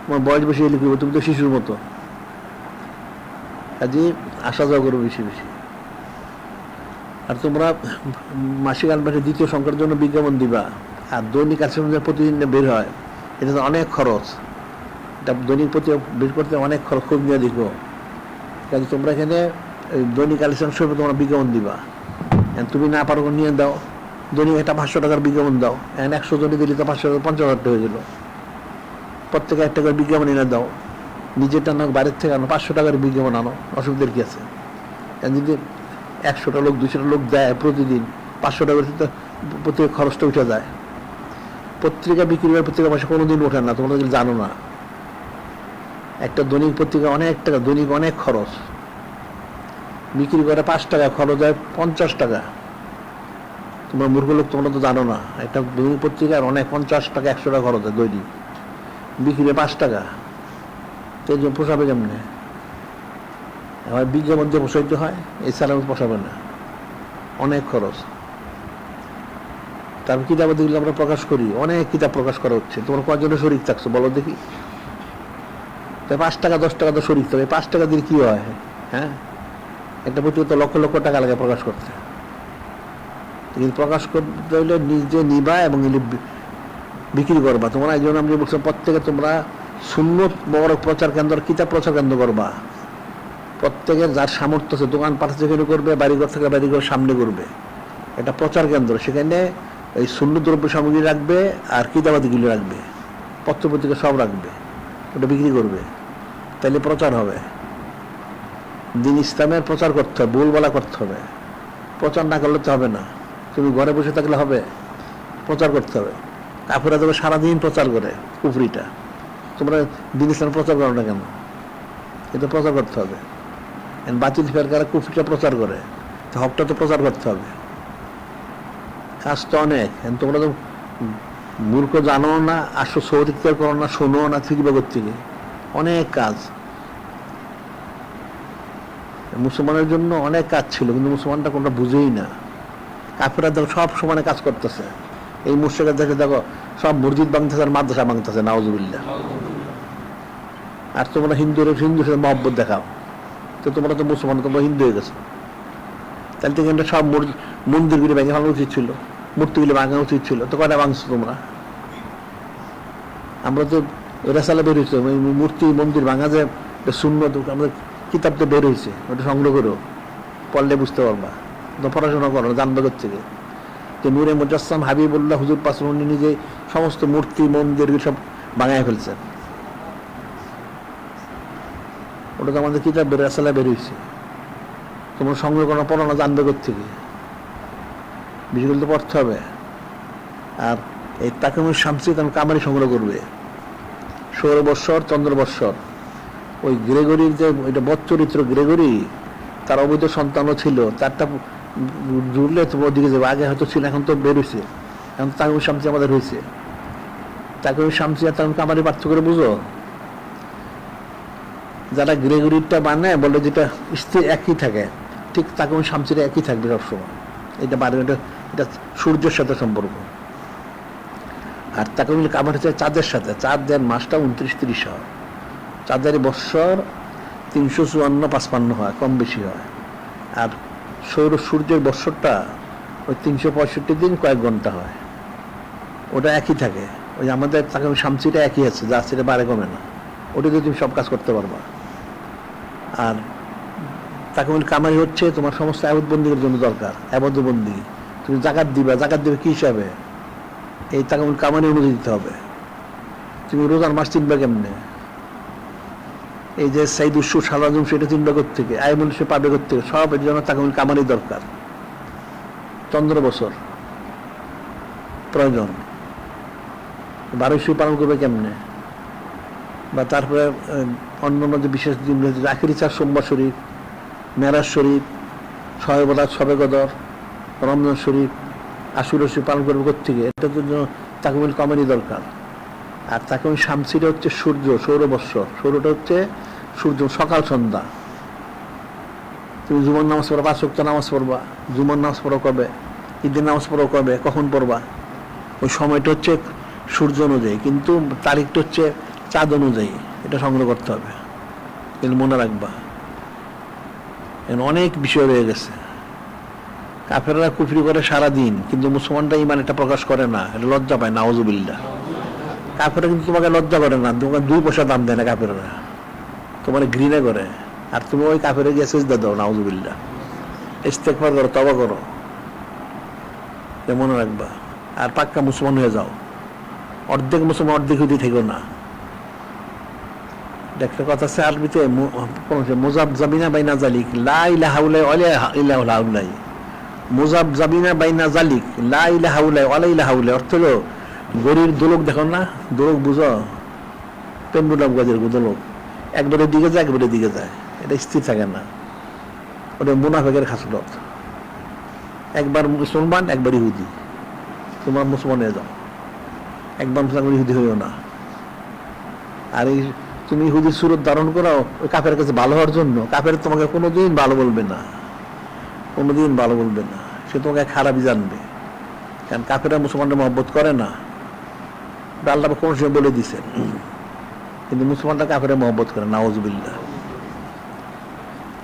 তোমার বয়স বেশি হলে কি, তুমি তো শিশুর মতো। কাজে আসা যাওয়া করো বেশি বেশি। আর তোমরা মাসিক আলমাসে দ্বিতীয় সংখ্যার জন্য বিজ্ঞাপন দিবা, আর দৈনিক কাছে প্রতিদিন বের হয়, এটা তো অনেক খরচ, এটা দৈনিক প্রতি বের করতে অনেক খরচ, খুব নিয়ে দেখবো। কাজে তোমরা এখানে দৈনিক কালেকশন হিসেবে তোমরা বিজ্ঞাপন দিবা, তুমি না পারো নিয়ে দাও, দৈনিক একটা 500 টাকার বিজ্ঞাপন দাও, এখন 100 জনে দিলে তো 50,000 হয়ে গেল, প্রত্যেকে 1 টাকার বিজ্ঞাপন এনে দাও, নিজেরটা না বাইরের থেকে আনো, 500 টাকার বিজ্ঞাপন আনো, অসুবিধার কি আছে? যদি 100টা লোক 200টা লোক দেয় প্রতিদিন 500 টাকা তো প্রত্যেক খরচটা উঠে যায়। পত্রিকা বিক্রি করে পত্রিকা পয়সা কোনোদিন ওঠে না, তোমরা জানো না। একটা দৈনিক পত্রিকা অনেক টাকা, দৈনিক অনেক খরচ, বিক্রি করে 5 টাকা, খরচ হয় 50 টাকা। তোমরা মূর্খ লোক, তোমরা তো জানো না, একটা দৈনিক পত্রিকার অনেক 50 টাকা 100 টাকা খরচ হয় দৈনিক, বিক্রি 5 টাকা, তো এই জন্য পোষাবে কেমনে? আবার বিজ্ঞাপন দিয়ে পোষাইতে হয়, এছাড়া পোষাবে না, অনেক খরচ। তারপর কিতাব যেগুলো আমরা প্রকাশ করি, অনেক কিতাব প্রকাশ করা হচ্ছে, তোমরা কয়জনের শরীর থাকছো বলো দেখি? তাই 5 টাকা 10 টাকা তো শরীর থাকবে, 5 টাকা দিয়ে কি হয়? হ্যাঁ, একটা পত্রিকা তো লক্ষ লক্ষ টাকা লাগে প্রকাশ করতে। কিন্তু প্রকাশ করতে হলে নিজে নিবা এবং বিক্রি করবা। তোমরা এই জন্য আমি বলছিলাম, প্রত্যেকে তোমরা সুন্নত বড় প্রচার কেন্দ্র, কিতাব প্রচার কেন্দ্র করবা। প্রত্যেকের যার সামর্থ্য আছে, দোকান পাঠে যেখানে করবে, বাড়িঘর থেকে বাড়িঘর সামনে করবে, এটা প্রচার কেন্দ্র। সেখানে এই সুন্নত দ্রব্য সামগ্রী রাখবে, আর কিতাবাদিগুলো রাখবে, পত্রপত্রিকা সব রাখবে, ওটা বিক্রি করবে, তাহলে প্রচার হবে। দিন ইসলামের প্রচার করতে হবে, বলা করতে হবে, প্রচার না করলে তো হবে না। তুমি ঘরে বসে থাকলে হবে? প্রচার করতে হবে। কাফেররা তবে সারাদিন প্রচার করে কুফরিটা, তোমরা দিন ইসলাম প্রচার করো না কেন? এটা প্রচার করতে হবে। বাতিল ফেরকারা কুফরিটা প্রচার করে, হকটা তো প্রচার করতে হবে। কাজ তো অনেক, তোমরা তো মূর্খ, জানো না, আসো সৌদিকতার করো না, শোনো না, ফিরবাগর থেকে অনেক কাজ। মুসলমানের জন্য অনেক কাজ ছিল, কিন্তু মুসলমানটা কোনটা বুঝেই না। কাফেররা দেখো সব সমানে কাজ করতেছে, এই মুশরিকরা দেখে দেখো সব মসজিদ ভাঙতেছে আর মাদ্রাসা ভাঙতেছে, নাউজুবিল্লাহ। আর তোমরা হিন্দুর সাথে মহব্বত দেখাও, তো তোমরা তো মুসলমান, তোমরা হিন্দু হয়ে গেছো। তাহলে তো এখানটা সব মন্দিরগুলি ভেঙে ভাঙা উচিত ছিল, মূর্তিগুলি ভাঙা উচিত ছিল, তো কয়টা ভাঙছো তোমরা? আমরা তো রেসালা বের হয়েছে, মূর্তি মন্দির ভাঙা যে শূন্য, আমাদের কিতাব তো বের হয়েছে, ওটা সংগ্রহ করো, পড়লে বুঝতে পারবা। তো পড়াশোনা করো, জানবে থেকে যে নূরে মুজাসসাম হাবিবুল্লাহ হুজুর পাশে উনি নিজে সমস্ত মূর্তি মন্দির সব ভাঙায় ফেলছেন, ওটা তো আমাদের কিতাব রেসালা বের হয়েছে। তোমরা সংগ্রহ করো, পড়ো না, জানবে থেকে, বিষয়গুলো তো পড়তে হবে। আর এই তাকিমুল শামসী তখন কামারি সংগ্রহ করবে, সৌরবৎসর চন্দ্রবৎসর। ওই গ্রেগরির যে ওইটা বৎচরিত্র গ্রেগরি, তার অবৈধ সন্তানও ছিল, তারটা জুড়লে তো ওদিকে যাবে, আগে হয়তো ছিল, এখন তো বেরোইছে, এখন তাকিমুল শামসী আমাদের হয়েছে। তাকিমুল শামসী আর তখন কামারি পার্থক্য করে বুঝো? যারা গ্রেগরিরটা বানায় বলে যেটা স্থির একই থাকে, ঠিক তাকিমুল শামসীরা একই থাকবে সবসময়, এটা বাড়ি, এটা সূর্যের সাথে সম্পর্ক। আর তাকিমুল কামার হচ্ছে চাঁদের সাথে, চাঁদের মাসটা 29-30 হয়, চাঁদের বৎসর 354-55 হয়, কম বেশি হয়। আর সূর্যের বৎসরটা ওই 365 দিন কয়েক ঘন্টা হয়, ওটা একই থাকে। ওই আমাদের তাকিমুল শামসীটা একই আছে, যা সেটা বাড়ে কমে না, ওটাতে তুমি সব কাজ করতে পারবা। আর তাকিমুল কামারি হচ্ছে তোমার সমস্ত আবাদবন্দির জন্য দরকার, আবাদবন্দি। তুমি জাকাত দিবে কি হিসাবে? এই তাকিমুল কামারি অনুযায়ী দিতে হবে। তুমি রোজার মাস চিনবা কেমনে? এই যে সাইদুসু সালাজুম, সেটা চিনবা থেকে, আইমুল সে পাবে থেকে, সব এর জন্য তাকিমুল কামারি দরকার। চন্দ্র বছর প্রয়োজন, 1200 পালন করবে কেমনে? বা তারপরে অন্যান্য যে বিশেষ দিন রয়েছে, আখিরি 4 সোমবার শরীফ, মেরাজ শরীফ, শবে বরাত, শবে কদর, রমজান শরীফ, আশুরা শরীফ পালন করবে থেকে, এটার জন্য তাকিমুল কামারি দরকার। আর তাকিমুল শামসীটা হচ্ছে সূর্য, সৌরবৎসর, সৌরটা হচ্ছে সূর্য, সকাল সন্ধ্যা। তুমি জুমার নামাজ পড়বা, 5 ওয়াক্ত নামাজ পড়বা, জুমার নামাজ পড়ো কবে, ঈদের নামাজ পড়ো কবে, কখন পড়বা, ওই সময়টা হচ্ছে সূর্য অনুযায়ী, কিন্তু তারিখটা হচ্ছে চাঁদ অনুযায়ী। এটা সংগ্রহ করতে হবে, কিন্তু মনে রাখবা, অনেক বিষয় রয়ে গেছে। কাফেররা কুফরি করে সারাদিন, কিন্তু মুসলমানরা ইমান এটা প্রকাশ করে না, এটা লজ্জা পায়, নাউজুবিল্লাহ। কাফেররা কিন্তু তোমাকে লজ্জা করে না, তোমাকে 2 পয়সা দাম দেয় না কাফেররা, তোমার ঘৃণা করে। আর তুমি ওই কাফেরে গিয়ে সেজদা দাও, নাউজুবিল্লাহ। ইস্তেগফার করো, তওবা করো, মনে রাখবা। আর পাক্কা মুসলমান হয়ে যাও। অর্ধেক মুসলমান অর্ধেক ইহুদি থেকো না। একটা কথা আছে আরবিতে, মুযাবযাবিনা বাইনা যালিক লা ইলাহা ইল্লাল্লাহু হাউলাই। মুযাবযাবিনা বাইনা যালিক লা ইলাহা ইল্লাল্লাহু হাউলাই অর্থ হলো গরির দোলক, দেখো না দোলক, বুঝো? পেন্ডুলাম গজের দোলক, একবারে দিকে যায় একবারে দিকে যায়, এটা স্থির থাকে না। ওটা মুনাফিকের খাসলত। একবার মুসলমান একবার ইহুদি, তোমার মুসলমান হয়ে যাও, একবার মুসলমান ইহুদি হইও না। আর এই তুমি ইহুদির সুরত ধারণ করো ওই কাফের কাছে ভালো হওয়ার জন্য, কাফের তোমাকে কোনোদিন ভালো বলবে না, কোনোদিন ভালো বলবে না, সে তোমাকে খারাপই জানবে। কারণ কাফেররা মুসলমানরা মহব্বত করে না, আল্লাহ কোন সময় বলে দিছেন। কিন্তু মুসলমানরা কাফেররা মহব্বত করে, নাউজুবিল্লাহ।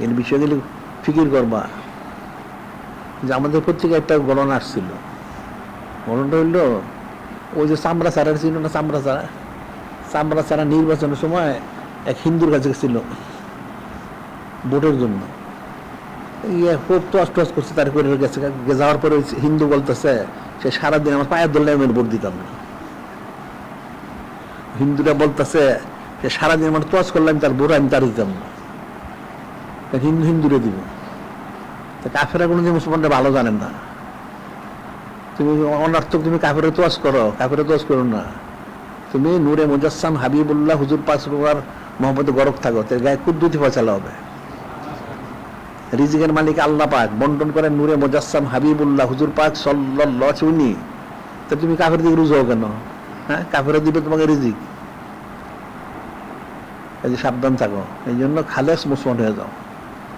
এই বিষয়গুলি ফিকির করবা। যে আমাদের পত্রিকায় একটা গণনা আসছিল, গণনাটা হইল ওই যে চামড়া ছাড়া ছিল না, চামড়া ছাড়া নির্বাচনের সময় এক হিন্দুর কাছে ছিল ভোটের জন্য। খুব টস করছে, তার করে গেছে। যাওয়ার পরে হিন্দু বলতেছে সে সারাদিন আমার পায়ের দোল্লায় আমি ভোট দিতাম না। হিন্দুরা বলতেছে যে সারাদিন আমার টস করলাম, তার ভোট আমি তার দিতাম না, হিন্দুরে দিব। কাফেরা কোনোদিন মুসলমানরা ভালো জানেন না। তুমি অনর্থক তুমি কাফেরে তোয়াজ করো, কাফেরে তোয়াজ করো না। তুমি নূরে মুজাসসাম হাবিবুল্লাহ হুজুর পাক মোহাম্মদ গরক থাকো, তার গায়ে কুদ্দুতি ফয়সালা হবে। রিজিকের মালিক আল্লাহ পাক, বন্টন করেন নূরে মুজাসসাম হাবিবুল্লাহ হুজুর পাক সাল্লাল্লাহু আলাইহি ওয়াসাল্লাম। তা তুমি কাফের দিকে রুজু হও কেন? হ্যাঁ, কাফেরে দিবে তোমাকে রিজিক। এই যে সাবধান থাকো, এই জন্য খালেস মুসলমান হয়ে যাও।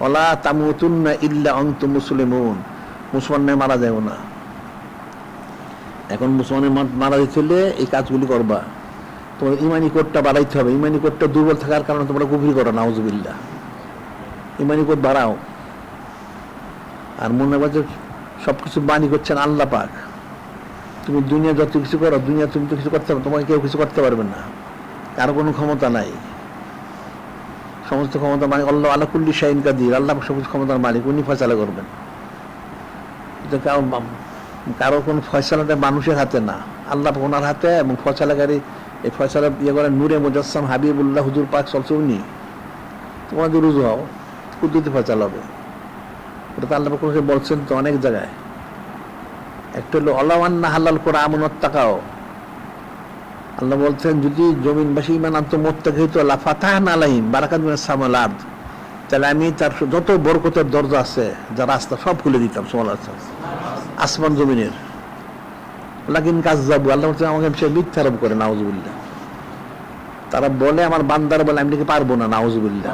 ওয়ালা তামুতুন্না ইল্লা আনতুম মুসলিমুন, মুসলমানে মারা যাও না। এখন মুসলমানের মারা যেতে হলে এই কাজগুলি করবা। তোমার ইমানি কোডটা বাড়াইতে হবে। ইমানি কোডটা দুর্বল থাকার কারণে তোমরা কুফরি করো, নাউজুবিল্লাহ। ইমানি কোড বাড়াও। আর মনে বাজে সবকিছু বাণী করছেন আল্লাহ পাক। তুমি দুনিয়া যত কিছু করো, দুনিয়া তুমি তো কিছু করতে পারো, তোমাকে কেউ কিছু করতে পারবে না, কারো কোনো ক্ষমতা নাই। সমস্ত ক্ষমতা মানে আল্লাহ আলা কুল্লি শাইইন কাদির, আল্লাহ সবুজ ক্ষমতার মালিক, উনি ফয়সালা করবেন। কারো কোন ফয়সালাটা মানুষের হাতে না, আল্লাহ ওনার হাতে। এবং ফয়সালাকারী এই ফয়সালা ইয়ে করেন নূরে মুজাসসাম হাবিবুল্লাহ হুজুর পাক সলসুনি। তোমাদের রুজু হও, কুদ্দুতি ফয়সালা হবে। ওটা তো আল্লাহ কোন বলছেন তো অনেক জায়গায়। একটা হলো অলাওয়ান্না হালাল করে আমনত তাকাও। আল্লাহ বলছেন যদি জমিনবাসী ইমান আনতো মুত্তাকি হইতো লাফাতাহনা আলাইহিম বারাকাত মিনাস সামাল আরদ, তাহলে আমি তার যত বরকতের দরজা আছে, যা রাস্তা সব খুলে দিতাম, আসমান জমিনের। লাকিন কাযযাবু, আল্লাহ বলছেন আমাকে সে মিথ্যা আরোপ করে, নাউজুবিল্লাহ। তারা বলে আমার বান্দার বলে আমি নাকি পারবো না, নাউজুবিল্লাহ।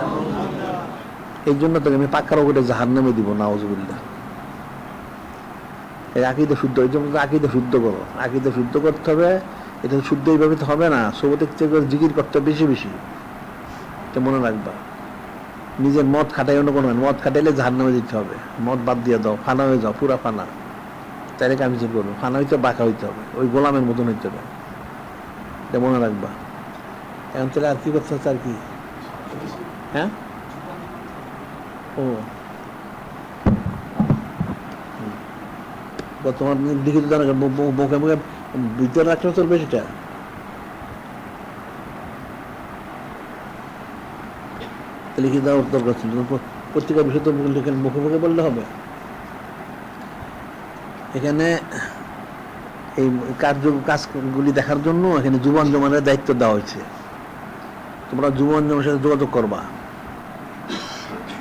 এই জন্য তোকে আমি পাক্কার উপরে জাহান্নামে দিব, নাউজুবিল্লাহ। এই আকীদা শুদ্ধ, এই জন্য আকীদা শুদ্ধ করো। আকীদা শুদ্ধ করতে হবে। এটা শুদ্ধ এইভাবে তো হবে না, সবদিক থেকে জিকির করতে হবে বেশি বেশি। এটা মনে রাখবা। নিজের মদ খাটাই অন্য কোনো, মদ খাটাইলে জাহান্নামে দিতে হবে। মদ বাদ দিয়ে দাও, ফানা হয়ে যাও, পুরা ফানা। তাইলে আমি যে করবো, ফানা হইতে বাঁকা হইতে হবে, ওই গোলামের মতন হইতে হবে। এটা মনে রাখবা। এখন তাহলে আর কি করতে হচ্ছে, আর কি? হ্যাঁ, ও তোমার লিখিত জানা মুখে মুখে ভিতরে রাখলে চলবে সেটা। লিখে দেওয়ার দরকার ছিল। পত্রিকার বিষয় তো মুখে মুখে বললে হবে। এখানে এই কাজগুলি দেখার জন্য এখানে যুব আঞ্জুমানের দায়িত্ব দেওয়া হয়েছে। তোমরা যুব আঞ্জুমানের সাথে যোগাযোগ করবা,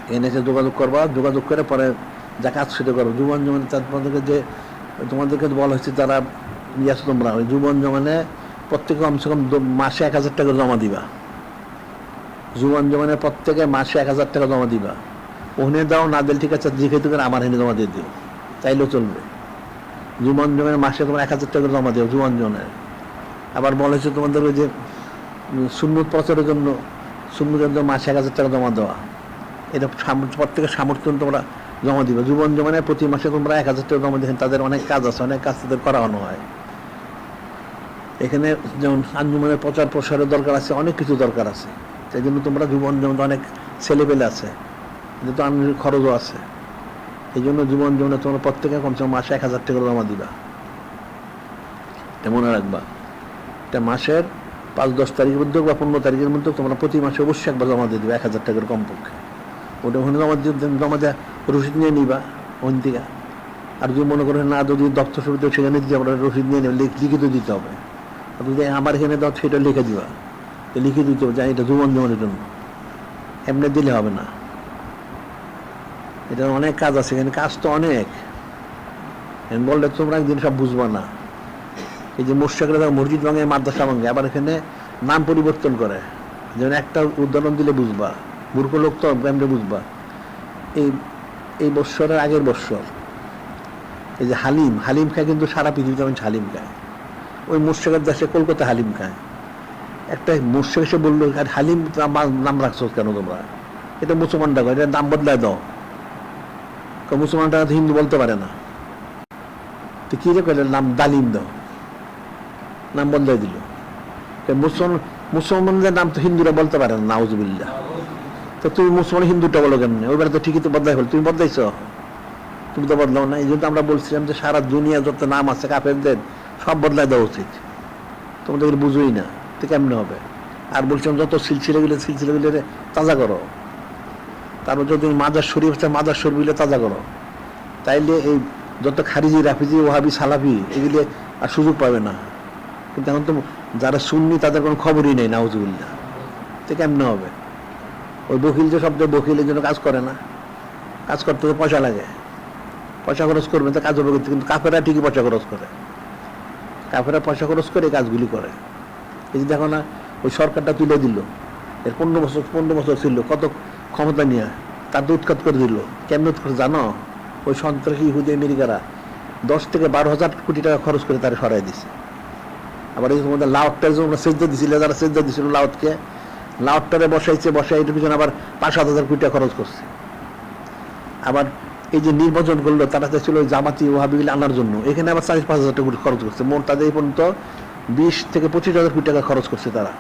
এখানে এসে যোগাযোগ করবা। যোগাযোগ করে পরে যা কাজ সেটা করো। যুব আঞ্জুমানে তোমাদেরকে যে তোমাদেরকে বলা হয়েছে তারা ইয়াস, তোমরা ওই যুব আঞ্জুমানে প্রত্যেকে কমসে কম মাসে 1000 টাকা জমা দিবা। যুব আঞ্জুমানে প্রত্যেকে মাসে 1000 টাকা জমা দিবা। ওখানে দাও না দিল ঠিক আছে, জিজ্ঞেস করে আমার হেনে জমা দিয়ে দিও, চাইলেও চলবে। যুব আঞ্জুমানের মাসে তোমার 1000 টাকা জমা দিও যুব আঞ্জুমানের। আবার বলা হয়েছে তোমাদের ওই যে সুন্নত প্রচারের জন্য, সুন্নতের জন্য মাসে 1000 টাকা জমা দেওয়া। এটা প্রত্যেকের সামর্থ্য তোমরা জমা দিবা। জীবন জমানে প্রতি মাসে তোমরা 1000 টাকা জমা দিবেন। তাদের অনেক কাজ আছে, অনেক কাজ তাদের করানো হয়। এখানে যেমন আঞ্জুমানের প্রচার প্রসারের দরকার আছে, অনেক কিছু দরকার আছে। সেই জন্য তোমরা জীবন জমাতে অনেক ছেলেপেলে আছে, যেহেতু আঞ্জুর খরচও আছে। এই জন্য জীবন জমানে তোমরা প্রত্যেকে কমসে কম মাসে 1000 টাকা জমা দিবা। এটা মনে রাখবা। এটা মাসের 5-10 তারিখের মধ্যে বা 15 তারিখের মধ্যে তোমরা প্রতি মাসে অবশ্যই একবার জমা দিয়ে দেবে 1000 টাকার কমপক্ষে। ওটা ওখানে জমা দেওয়া রসিদ নিয়ে নিবা ওখান থেকে। আর যদি মনে করেন না, যদি দপ্তর সুবিধা সেখানে দিতে আমরা রসিদ নিয়ে নেবে, লিখিত দিতে হবে। আর যদি আমার এখানে দাও সেটা লিখে দিবা, লিখে দিতে হবে যে এটা জীবন জমানোর জন্য, এমনি দিলে হবে না। এটা অনেক কাজ আছে এখানে, কাজ তো অনেক। বললে তোমরা একদিন সব বুঝবা না। এই যে মোর্শেকরা মসজিদ ভাঙে, মাদ্রাসা ভাঙে, আবার এখানে নাম পরিবর্তন করে। যেমন একটা উদাহরণ দিলে বুঝবা, মূর্খ লোক তো এমনি বুঝবা। এই বৎসরের আগের বৎসর এই যে হালিম খায়, কিন্তু সারা পৃথিবীতে মানুষ হালিম খায়। ওই মোর্শেকের দেশে কলকাতা হালিম খায়। একটা মোর্শেক এসে বললো, হালিম নাম রাখছো কেন তোমরা? এটা মুসলমানটা কয়, এটা নাম বদলায় দাও। মুসলমানটা হিন্দু বলতে পারে না, তো কি রে কইলে নাম ডালিম দাও, নাম বদলাই দিল। মুসলমানদের নাম তো হিন্দুরা বলতে পারে না, নাউজুবিল্লাহ। তো তুমি মুসলমান হিন্দুটা বলো কেমনে? ওইবার তো ঠিকই তো বদলাই ফেল, তুমি বদলাইছ, তুমি তো বদলাও না। এই জন্য আমরা বলছিলাম যে সারা দুনিয়া যত নাম আছে কাফেরদের সব বদলাই দেওয়া উচিত। তোমাদের বুঝোই না, তো কেমনে হবে? আর বলছিলাম যত সিলসিলাগুলো তাজা করো। তারপর যদি মাজার শরীফ আছে, মাজার শরীফগুলো তাজা করো। তাইলে এই যত খারিজি, রাফিজি, ওহাবি, সালাফি এগুলি আর সুযোগ পাবে না। কিন্তু এখন তো যারা সুন্নি তাদের কোনো খবরই নেই, নাউজুবিল্লাহ। তো কেমনে হবে? ওই বকিল যে শব্দ, বকিলের জন্য কাজ করে না, কাজ করতে তো পয়সা লাগে, পয়সা খরচ করবে তো কাজ হবে। কিন্তু কাফেরা ঠিকই পয়সা খরচ করে, কাফেরা পয়সা খরচ করে এই কাজগুলি করে। এই যে দেখো না, ওই সরকারটা তুলে দিল, এর 15 বছর ছিল, কত ক্ষমতা নিয়ে তার তো উৎখাত করে দিল। কেমন উৎখাত জানো? ওই সন্ত্রাসী ইহুদি আমেরিকারা 10 থেকে 12,000 কোটি টাকা খরচ করে তারা সরাই দিছে। আবার এই তোমাদের লাউটটার জন্য সেজদা দিছিল, যারা সেজদা দিছিল লাউটকে, লাউটটারে বসাই এটার পিছনে আবার 5-7 হাজার কোটি টাকা খরচ করছে। আবার এই যে নির্বাচন করলো, তারা চাইছিল জামাতি ওয়াহাবিগুলি আনার জন্য, এখানে আবার 4-5 হাজার টাকা খরচ করছে। মোট তাদের এই পর্যন্ত 20 থেকে 25 হাজার কোটি টাকা খরচ করছে তারা।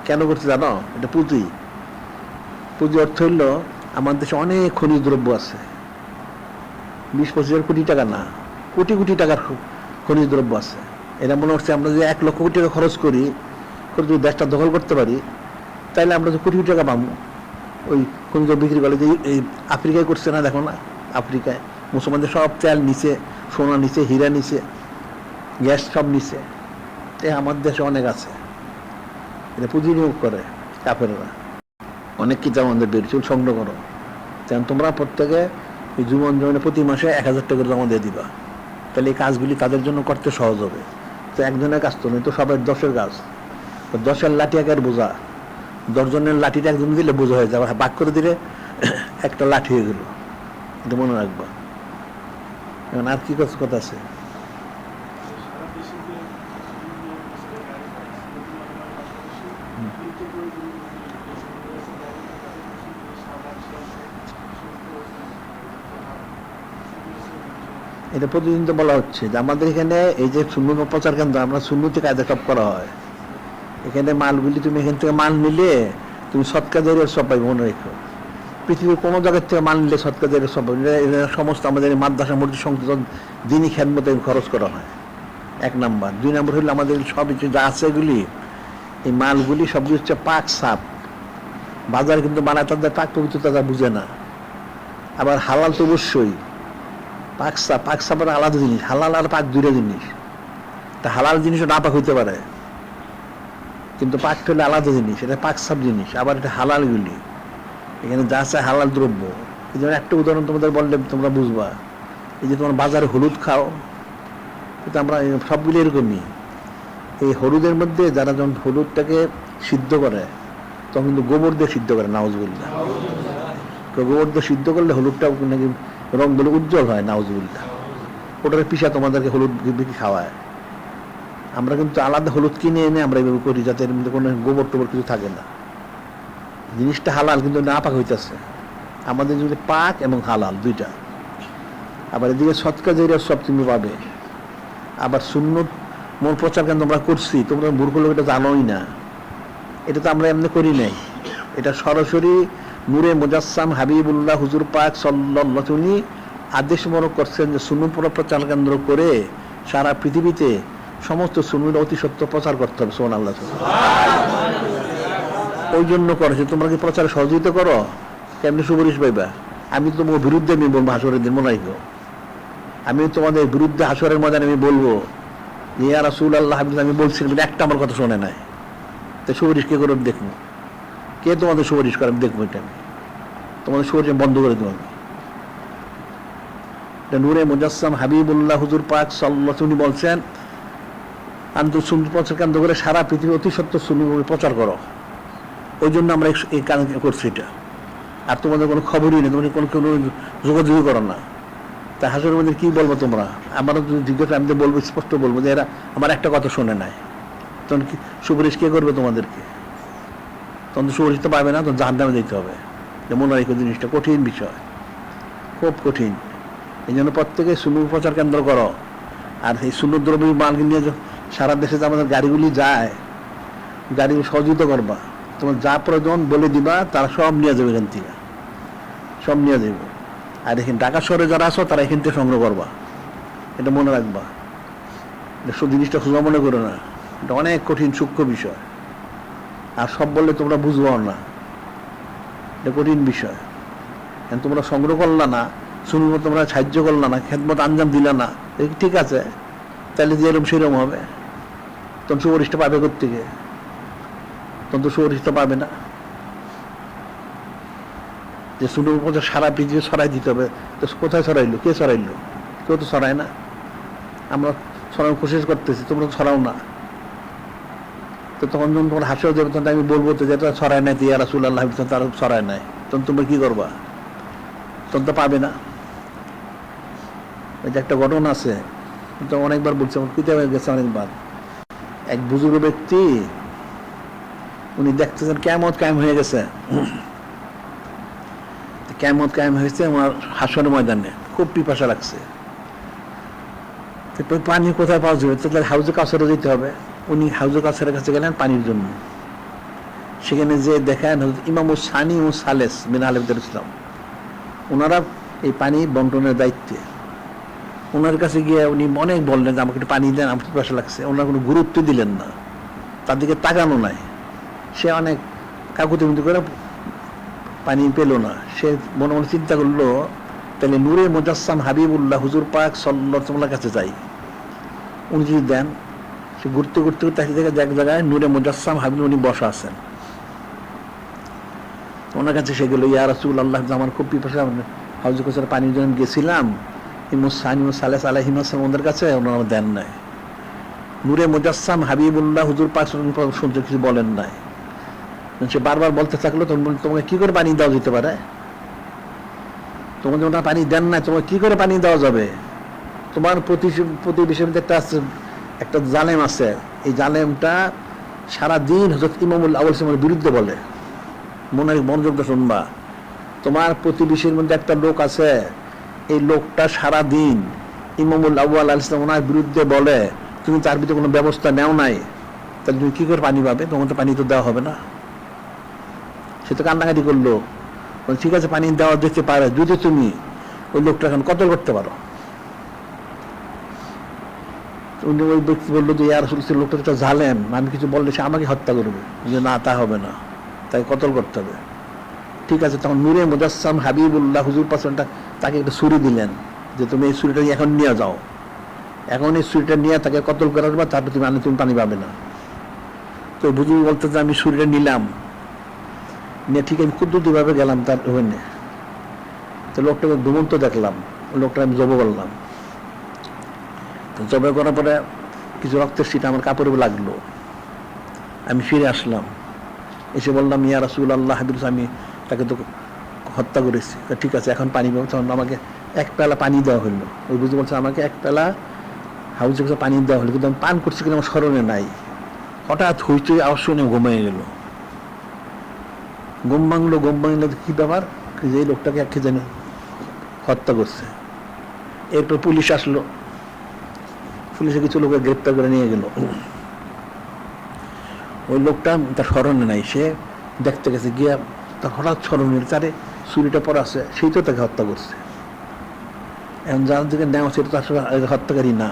কেন করছে জানো? এটা পুঁজি অর্থ হইল আমার দেশে অনেক খনিজ দ্রব্য আছে, 20-25 হাজার কোটি টাকা না, কোটি কোটি টাকার খনিজ দ্রব্য আছে। এটা মনে হচ্ছে আমরা যে 1 লক্ষ কোটি টাকা খরচ করি, যদি দেশটা দখল করতে পারি, তাইলে আমরা যে কোটি কোটি টাকা পাবো। ওই খনিজ বিক্রি করলে যে এই আফ্রিকায় করছে না, দেখো না, আফ্রিকায় মুসলমানদের সব তেল নিচে, সোনা নিচে, হীরা নিচে, গ্যাস সব নিচে। আমার দেশে অনেক আছে, এটা পুঁজি নিয়োগ করে কাফেররা। অনেক কিতাব আমাদের বেরোচ্ছে, সংগ্রহ করো। তেমন তোমরা প্রত্যেকে এই জীবন জমানে প্রতি মাসে 1000 টাকা জমা দিয়ে দিবা। তাহলে এই কাজগুলি তাদের জন্য করতে সহজ হবে। তো একজনের কাজ তো নয়, তো সবাই 10-এর কাজ। 10-এর লাঠি একের বোঝা, 10 জনের লাঠিটা একজন দিলে বোঝা হয়ে যাবে, বাক করে দিলে একটা লাঠি হয়ে গেল। এটা মনে রাখবা। এখন আর কি কথা আছে? এটা প্রতিদিন তো বলা হচ্ছে যে আমাদের এখানে এই যে সুন্নত প্রচার কেন্দ্র, আমরা সুন্নতি কায়দা সব করা হয়। এখানে মালগুলি তুমি এখান থেকে মাল নিলে তুমি সৎকা জারিয়ার সব পাই, মনে রেখো। পৃথিবীর কোনো জায়গার থেকে মাল নিলে সৎকা জারিয়ার সব পাই। সমস্ত আমাদের মাদ্রাসা, মসজিদ, সংসদ, দিনই খেদমতে খরচ করা হয়, 1 নাম্বার। 2 নম্বর হইলে আমাদের সব কিছু যা আছে এগুলি, এই মালগুলি সবগুলি হচ্ছে পাক সাপ। বাজারে কিন্তু বানায় তাদের পাক পবিত্রতা তারা বুঝে না। আবার হালাল তো অবশ্যই, পাক সাপের আলাদা জিনিস, হালাল আর পাক 2টা জিনিস। তা হালাল জিনিসও না পাক হইতে পারে, কিন্তু পাক হলে আলাদা জিনিস, এটা পাক সাপ জিনিস। আবার এটা হালালগুলি, এখানে যা আছে হালাল দ্রব্য। এই জন্য একটা উদাহরণ তোমাদের বললে তোমরা বুঝবা। এই যে তোমার বাজারে হলুদ খাও, কিন্তু আমরা সবগুলি এরকমই। এই হলুদের মধ্যে যারা যখন হলুদটাকে সিদ্ধ করে, তখন কিন্তু গোবর দিয়ে সিদ্ধ করে, নাউজুবিল্লাহ। তো গোবর দিয়ে সিদ্ধ করলে হলুদটা নাকি রং বলে উজ্জ্বল হয়, নাউজুবিল্লাহ। ওটার পিসা তোমাদেরকে হলুদ বিক্রি খাওয়ায়। আমরা কিন্তু আলাদা হলুদ কিনে এনে আমরা এইভাবে করি, যাতে এর মধ্যে কোনো গোবর টোবর কিছু থাকে না। জিনিসটা হালাল কিন্তু না পাক হইতেছে। আমাদের যদি পাক এবং হালাল 2টা, আবার এদিকে সৎকা যেটা সব তুমি পাবে। আবার সুন্নত মূল প্রচার কেন আমরা করছি, তোমরা মূর্খ লোক এটা জানোই না। এটা তো আমরা এমনি করি নাই, এটা সরাসরি নূরে মুজাসসাম হাবিবুল্লাহ হুজুর পাক সাল্লাল্লাহু আলাইহি আদেশ মোরক করছেন যে সুন্নত প্রচার কেন্দ্র করে সারা পৃথিবীতে সমস্ত সুন্নত অতি সত্য প্রচার করতে হবে। সুবহানাল্লাহ। ওই জন্য করেছে। তোমরা কি প্রচার সহযোগিতা করো, কেমনি সুপারিশ পাইবা? আমি তোমার বিরুদ্ধে আমি বলবো হাসরের দিন, মনে রাখো। আমি তোমাদের বিরুদ্ধে হাসরের ময়দানে আমি বলবো যে ইয়া রাসূলুল্লাহ আমি বলছিলাম, একটা আমার কথা শোনে নাই। তো সুপারিশ কে করে দেখবো, কে তোমাদের সুপারিশ করে আমি দেখবো। এটা আমি তোমাদের সুপারিশ বন্ধ করে দেবো। আমি নূরে মুজাসসাম হাবিবুল্লাহ হুজুর পাক সাল্লাল্লাহু আলাইহি বলছেন সুন্নত প্রচার কেন্দ্র করে সারা পৃথিবী অতি সত্য সুন্নত প্রচার করো। ওই জন্য আমরা এই কাজ করছি এটা। আর তোমাদের কোনো খবরই নেই, তোমাদের কোনো যোগাযোগই করো না। তা হাসরের মধ্যে কি বলবো তোমরা? আমারও যদি জিজ্ঞাসা, আমি তো বলবো, স্পষ্ট বলবো যে এরা আমার একটা কথা শোনে নাই। তখন কি সুপারিশ কে করবে তোমাদেরকে? তখন তো সুপারিশ তো পাবে না, তখন জাহান্নামে যেতে হবে। মনে রাখো জিনিসটা কঠিন বিষয়, খুব কঠিন। এই জন্য প্রত্যেকে সুন্নত প্রচার কেন্দ্র করো। আর এই সুন্নত দ্রব্য মাল নিয়ে সারা দেশে যে আমাদের গাড়িগুলি যায়, গাড়িগুলি সহযোগিতা করবা। তোমার যা প্রয়োজন বলে দিবা, তারা সব নিয়ে যাবে এখান থেকে, সব নিয়ে যাবে। আর এখানে ঢাকা শহরে যারা আসো তারা এখান থেকে সংগ্রহ করবা, এটা মনে রাখবা। এটা জিনিসটা সোজা মনে করো না, এটা অনেক কঠিন সূক্ষ্ম বিষয়। আর সব বললে তোমরা বুঝবাও না, এটা কঠিন বিষয়। তোমরা সংগ্রহ করলা না, শুনবো তোমরা সাহায্য করলা না, খেদমত আঞ্জাম দিলা না, ঠিক আছে, তাহলে যেরকম সেরকম হবে। তখন সুপারিশটা পাবে কোত্থেকে? তখন তো সুপারিশটা পাবে না। যে সুন্নত প্রচার সারা পৃথিবী ছড়াই দিতে হবে, তো কোথায় ছড়াইলো? কে ছড়াইলো? কেউ তো ছড়ায় না। আমরা ছড়ানোর কোশিশ করতেছি, তোমরা তো ছড়াও না। তো তখন যখন তোমার হাসিও দেবে, তখন আমি বলবো তো যেটা ছড়ায় নাই, ইয়া রাসূলুল্লাহ তারা ছড়ায় নাই, তখন তোমরা কি করবা? তখন তো পাবে না। এই যে একটা ঘটনা আছে, তো অনেকবার বলছে, আমার কিতাবে গেছে অনেকবার। এক বুজুর্গ ব্যক্তি, উনি দেখতেছেন কিয়ামত কায়েম হয়ে গেছে। কিয়ামত কায়েম হয়েছে আমার হাসরের ময়দানে। খুব পিপাসা লাগছে, পানি কোথায় পাওয়া যাবে? তাহলে হাউজে কাছারে যেতে হবে। উনি হাউজে কাছারের কাছে গেলেন পানির জন্য। সেখানে যে দেখেন ইমাম সানি ও সালেস বিন আলেমদার ইসলাম, ওনারা এই পানি বন্টনের দায়িত্বে। ওনার কাছে গিয়ে উনি অনেক বললেন যে আমাকে একটু পানি দেন, আমার পিপাসা লাগছে। ওনারা কোনো গুরুত্ব দিলেন না, তার দিকে তাকানো নাই। সে অনেক কাকুতি করে পানি পেল না। সে মনে মনে চিন্তা করলো, তাহলে নূরে মুজাসসাম হাবিবুল্লাহ হুজুর পাক সাল্লাল্লাহু আলাইহি কাছে যাই, উনি যদি দেন। সে ঘুরতে ঘুরতে ঘুরতে এক জায়গায় নূরে মুজাসসাম হাবিব উনি বসা আছেন। ওনার কাছে সে গেল, ইয়া রাসূলুল্লাহ আমার খুব পিপাসা, হাউজে কাছারে পানির জন্য গেছিলাম, ইমাম সালেস আলাইহিস সালাম ওদের কাছে, ওনারা দেন নাই। নূরে মুজাসসাম হাবিবুল্লাহ হুজুর পাক শুনতে কিছু বলেন নাই। সে বারবার বলতে থাকলো, তোমাকে কি করে পানি দেওয়া যেতে পারে? তোমাদের ওনারা পানি দেন না, তোমাকে কি করে পানি দেওয়া যাবে? তোমার প্রতিবেশীর একটা জালেম আছে, এই জালেমটা সারাদিন হযরত ইমামুল আউয়াল সাহেবের বিরুদ্ধে বলে। মনোযোগ দিয়ে শুনবা। তোমার প্রতিবেশীর মধ্যে একটা লোক আছে, এই লোকটা সারাদিন ইমামুল আউয়াল আলাইহিস সালাম ওনার বিরুদ্ধে বলে, তুমি তার ভিতরে কোনো ব্যবস্থা নেও নাই, তাহলে তুমি কি করে পানি পাবে? তোমার তো পানি তো দেওয়া হবে না। সে তো কান্নাকাটি করলো, ঠিক আছে পানি দেওয়া যেতে পারে যদি তুমি ওই লোকটা এখন কতল করতে পারো। উনি ওই ব্যক্তি বললো যে ইয়া রাসূলুল্লাহ, লোকটা একটা জালেম, আমি কিছু বললে সে আমাকে হত্যা করবে। যে না, তা হবে না, তাই কতল করতে হবে। ঠিক আছে, তখন নূরে মুজাসসাম হাবিবুল্লাহ হুজুর পাশনটা তাকে একটা ছুরি দিলেন, যে তুমি এই ছুরিটা এখন নিয়ে যাও, এখন এই ছুরিটা নিয়ে তাকে কতল করার পর তারপর তুমি পানি পাবে না। তো বুঝি বলতে যে আমি ছুরিটা নিলাম, নিয়ে ঠিক আমি কুদ্দুতিভাবে গেলাম তার ওখানে। তো লোকটাকে ঘুমন্ত দেখলাম, লোকটা আমি জব করলাম। তো জব করার পরে কিছু রক্তের ছিটা আমার কাপড়ে লাগলো। আমি ফিরে আসলাম, এসে বললাম ইয়া রাসূলুল্লাহ হাবিব, আমি তাকে তো হত্যা করেছি। ঠিক আছে, এখন পানি পাবো। তখন আমাকে এক পেলা পানি দেওয়া হলো। ওই বুঝতে বলছে আমাকে এক পেলা হাউজে পানি দেওয়া হলো, কিন্তু আমি পান করছি কিনা আমার স্মরণে নাই। হঠাৎ হইচই আওয়াজ শুনে ঘুমিয়ে গেল। ঘুম ভাঙলো কি ব্যাপার, যে লোকটাকে একে যেন হত্যা করছে। এরপর পুলিশ আসলো, পুলিশে কিছু লোকে গ্রেপ্তার করে নিয়ে গেল। ওই লোকটা তার স্মরণে নাই, সে দেখতে গেছে, গিয়া তার হঠাৎ স্মরণে তারে ছুরিটা পড়া আছে, সেই তো তাকে হত্যা করছে। এখন যার দিকে নেওয়া সেটা তো আসলে হত্যাকারী না।